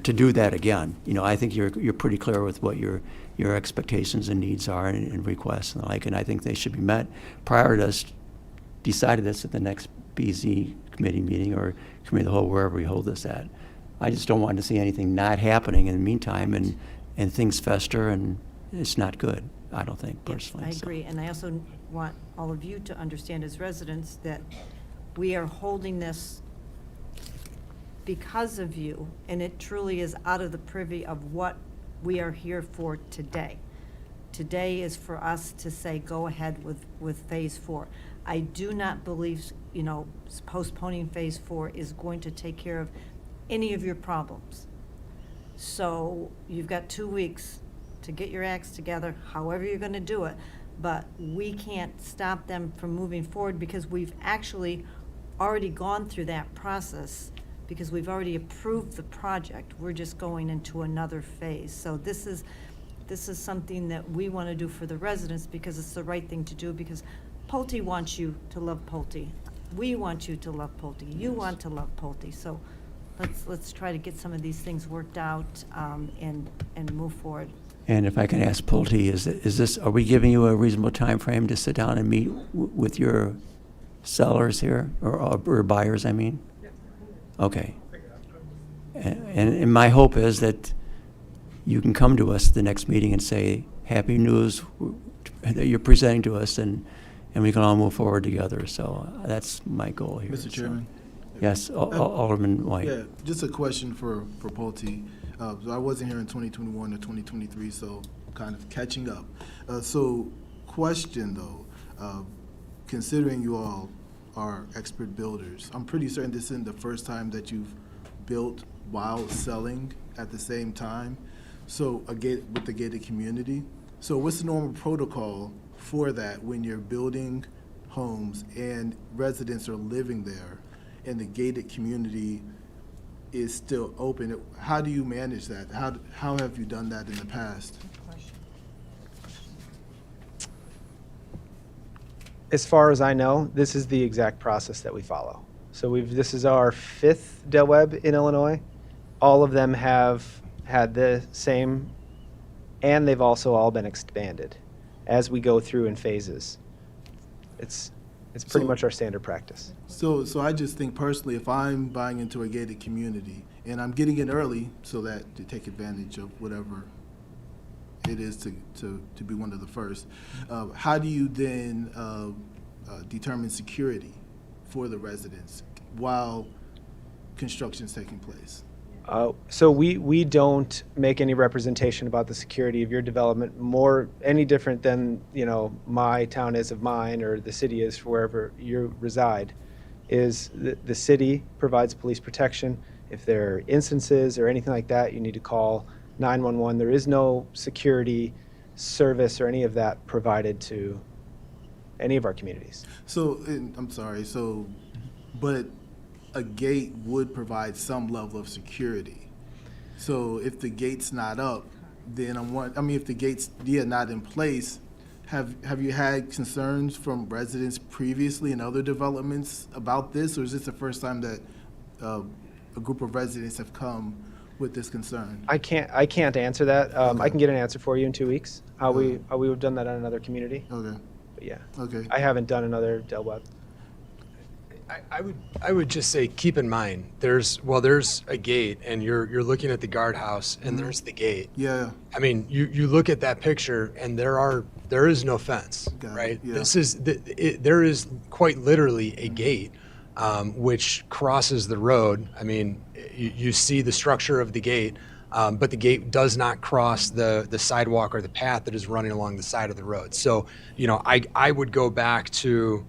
to do that again. I think you're pretty clear with what your expectations and needs are and requests and the like, and I think they should be met prior to us deciding this at the next BZ committee meeting or committee of the whole, wherever we hold this at. I just don't want to see anything not happening in the meantime and things fester, and it's not good. I don't think, personally. I agree, and I also want all of you to understand as residents that we are holding this because of you, and it truly is out of the privy of what we are here for today. Today is for us to say, go ahead with Phase 4. I do not believe, postponing Phase 4 is going to take care of any of your problems. So you've got 2 weeks to get your acts together, however you're going to do it, but we can't stop them from moving forward because we've actually already gone through that process, because we've already approved the project. We're just going into another phase. So this is something that we want to do for the residents because it's the right thing to do, because Pulte wants you to love Pulte. We want you to love Pulte. You want to love Pulte. So let's try to get some of these things worked out and move forward. And if I can ask Pulte, are we giving you a reasonable time frame to sit down and meet with your sellers here, or buyers, I mean? Okay. And my hope is that you can come to us at the next meeting and say, happy news that you're presenting to us, and we can all move forward together. So that's my goal here. Mr. Chairman? Yes, Alderman White. Yeah, just a question for Pulte. So I wasn't here in 2021 or 2023, so kind of catching up. So question though, considering you all are expert builders, I'm pretty certain this isn't the first time that you've built while selling at the same time, so with the gated community. So what's the normal protocol for that when you're building homes and residents are living there and the gated community is still open? How do you manage that? How have you done that in the past? As far as I know, this is the exact process that we follow. So this is our 5th Del Webb in Illinois. All of them have had the same, and they've also all been expanded as we go through in phases. It's It's pretty So- much our standard practice. So I just think personally, if I'm buying into a gated community and I'm getting in early so that to take advantage of whatever it is to be one of the first, how do you then determine security for the residents while construction's taking place? So we don't make any representation about the security of your development more any different than, you know, my town is of mine or the city is for wherever you reside. Is the city provides police protection. If there are instances or anything like that, you need to call 911. There is no security service or any of that provided to any of our communities. So, and I'm sorry, but a gate would provide some level of security. So if the gate's not up, then if the gate's not in place, have you had concerns from residents previously in other developments about this, or is this the first time that a group of residents have come with this concern? I can't answer that. I can get an answer for you in 2 weeks. How we would have done that on another community. Okay. But yeah. Okay. I haven't done another Del Webb. I would just say, keep in mind, there's a gate, and you're looking at the guardhouse, and there's the gate. Yeah. I mean, you look at that picture, and there is no fence, right? Yeah. There is quite literally a gate, which crosses the road. I mean, you see the structure of the gate, but the gate does not cross the sidewalk or the path that is running along the side of the road. So, you know, I would go back to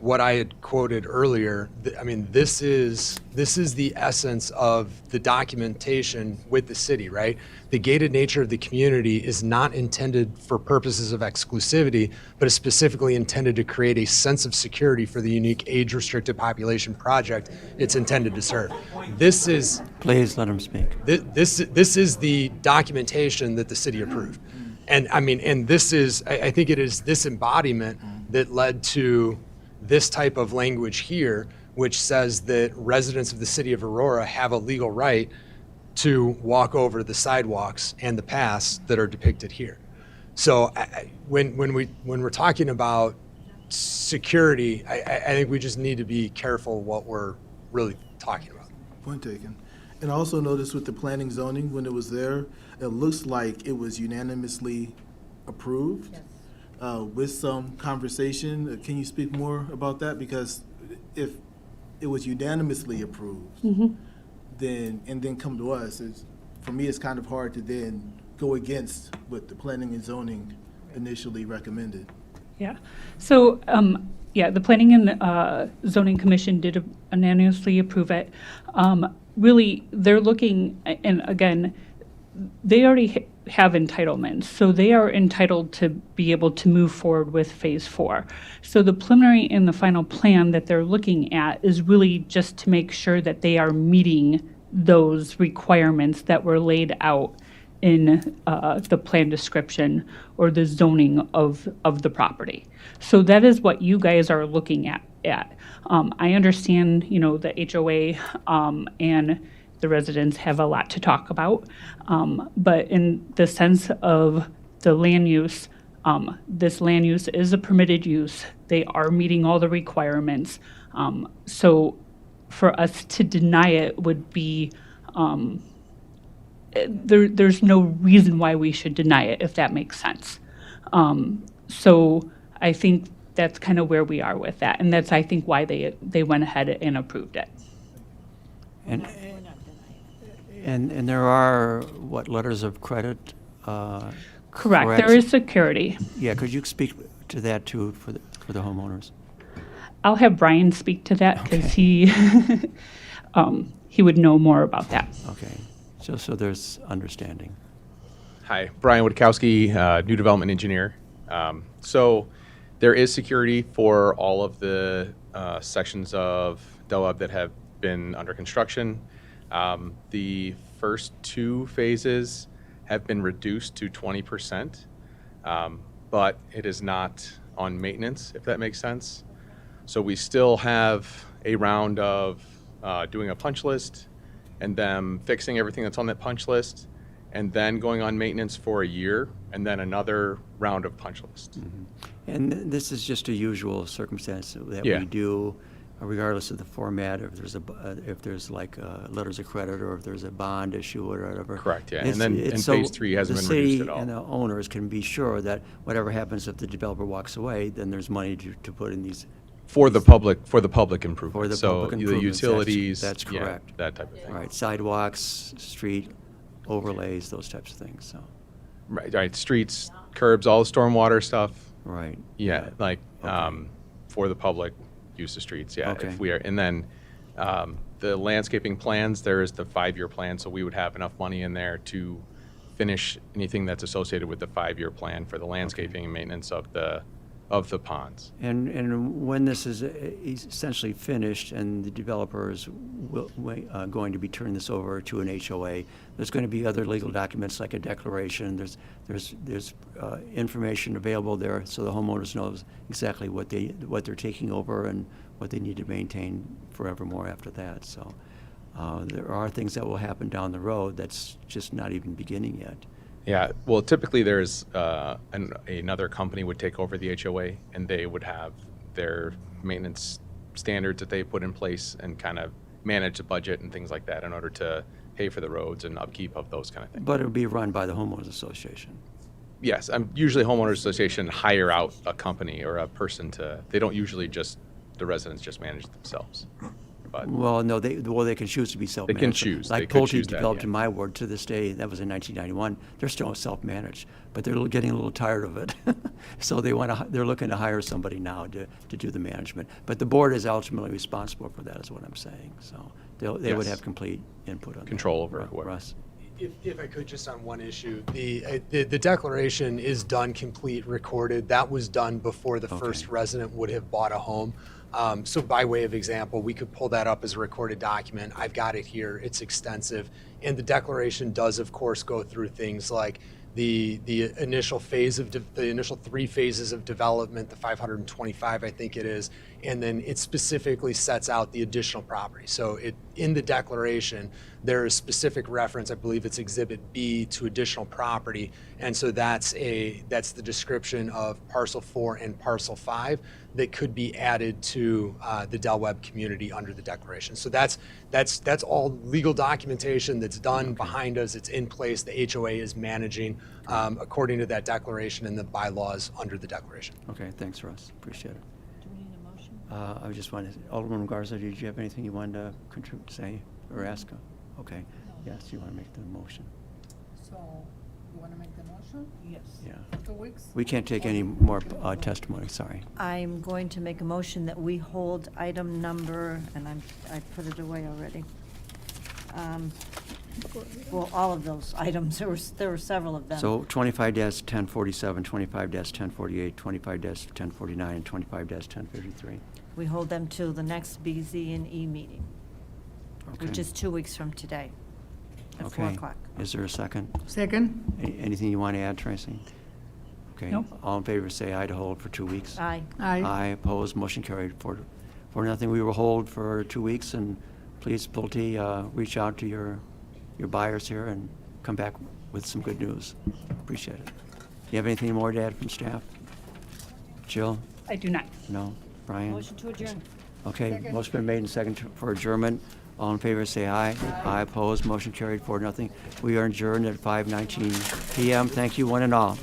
what I had quoted earlier. I mean, this is the essence of the documentation with the city, right? The gated nature of the community is not intended for purposes of exclusivity, but is specifically intended to create a sense of security for the unique age-restricted population project it's intended to serve. This is... Please let him speak. This is the documentation that the city approved. And I mean, and this is, I think it is this embodiment that led to this type of language here, which says that residents of the city of Aurora have a legal right to walk over the sidewalks and the paths that are depicted here. So when we're talking about security, I think we just need to be careful what we're really talking about. Point taken. And I also noticed with the planning zoning, when it was there, it looks like it was unanimously approved. Yes. With some conversation. Can you speak more about that? Because if it was unanimously approved, then come to us, for me, it's kind of hard to then go against what the planning and zoning initially recommended. Yeah. So, the Planning and Zoning Commission did unanimously approve it. Really, they're looking, and again, they already have entitlements, so they are entitled to be able to move forward with Phase 4. So the preliminary and the final plan that they're looking at is really just to make sure that they are meeting those requirements that were laid out in the plan description or the zoning of the property. So that is what you guys are looking at. I understand, you know, the HOA and the residents have a lot to talk about, but in the sense of the land use, this land use is a permitted use. They are meeting all the requirements. So for us to deny it would be, there's no reason why we should deny it, if that makes sense. So I think that's kind of where we are with that, and that's, I think, why they went ahead and approved it. And there are, letters of credit? Correct. There is security. Yeah, could you speak to that too for the homeowners? I'll have Brian speak to that because he would know more about that. Okay, so there's understanding. Hi, Brian Witkowski, new development engineer. So there is security for all of the sections of Del Webb that have been under construction. The first 2 phases have been reduced to 20%, but it is not on maintenance, if that makes sense. So we still have a round of doing a punch list and then fixing everything that's on that punch list and then going on maintenance for a year and then another round of punch list. And this is just a usual circumstance that Yeah. we do, regardless of the format, if there's like letters of credit, or if there's a bond issue or whatever. Correct, yeah. It's- And then it's and so phase 3 hasn't been reduced at all. The city and the owners can be sure that whatever happens if the developer walks away, then there's money to put in these. For the public improvement. For the So public the improvements, utilities. that's yeah, correct. that type of thing. Right, sidewalks, street overlays, those types of things, so. Right, streets, curbs, all the stormwater stuff. Right. Yeah, like, for the public use of streets, yeah. Okay. If we are, and then, the landscaping plans, there is the 5-year plan, so we would have enough money in there to finish anything that's associated with the 5-year plan for the landscaping and maintenance of the ponds. And when this is essentially finished and the developers going to be turning this over to an HOA, there's going to be other legal documents like a declaration. There's information available there so the homeowners knows exactly what they're taking over and what they need to maintain forevermore after that. So there are things that will happen down the road that's just not even beginning yet. Yeah, well, typically there's another company would take over the HOA, and they would have their maintenance standards that they put in place and kind of manage the budget and things like that in order to pay for the roads and upkeep of those kind of things. But it'll be run by the homeowners association. Yes, usually homeowners association hire out a company or a person they don't usually the residents just manage it themselves. But Well, no, they can choose to be self-managed. can choose. Like They could Pulte choose that, developed yeah. in my ward to this day, that was in 1991, they're still self-managed, but they're getting a little tired of it. So they're looking to hire somebody now to do the management. But the board is ultimately responsible for that, is what I'm saying. So they would Yes. have complete input on that. Control over whoever. Russ? If I could, just on one issue, the declaration is done, complete, recorded. That was done before the first resident would have bought a home. So by way of example, we could pull that up as a recorded document. I've got it here. It's extensive. And the declaration does, of course, go through things like the initial phase of the initial 3 phases of development, the 525, I think it is, and then it specifically sets out the additional property. So in the declaration, there is specific reference, I believe it's Exhibit B, to additional property, and so that's the description of Parcel 4 and Parcel 5 that could be added to the Del Webb community under the declaration. So that's all legal documentation that's done behind us. It's in place. The HOA is managing according to that declaration and the bylaws under the declaration. Okay, thanks, Russ. Appreciate it. Do we need a motion? I just wanted, Alderman Garza, did you have anything you wanted to contribute, say, or ask? Okay. Yes, you want to make the motion? So, you want to make the motion? Yes. Yeah. 2 weeks? We can't take any more testimony, sorry. I'm going to make a motion that we hold item number, and I put it away already. Well, all of those items, there were several of them. So 25-1047, 25-1048, 25-1049, and 25-1053. We hold them till the next BZ&E meeting, which Okay. is 2 weeks from today, at 4 Okay. o'clock. Is there a second? Second? Anything you want to add, Tracy? Okay. Nope. All in favor, say aye to hold for 2 weeks. Aye. Aye. Aye, opposed, motion carried. For nothing, we will hold for 2 weeks, and please, Pulte, reach out to your buyers here and come back with some good news. Appreciate it. You have anything more to add from staff? Jill? I do not. No? Brian? Motion to adjourn. Okay, motion been made and second for adjournment. All in favor, say aye. Aye, opposed, motion carried 4-0. We are adjourned at 5:19 PM. Thank you, one and all.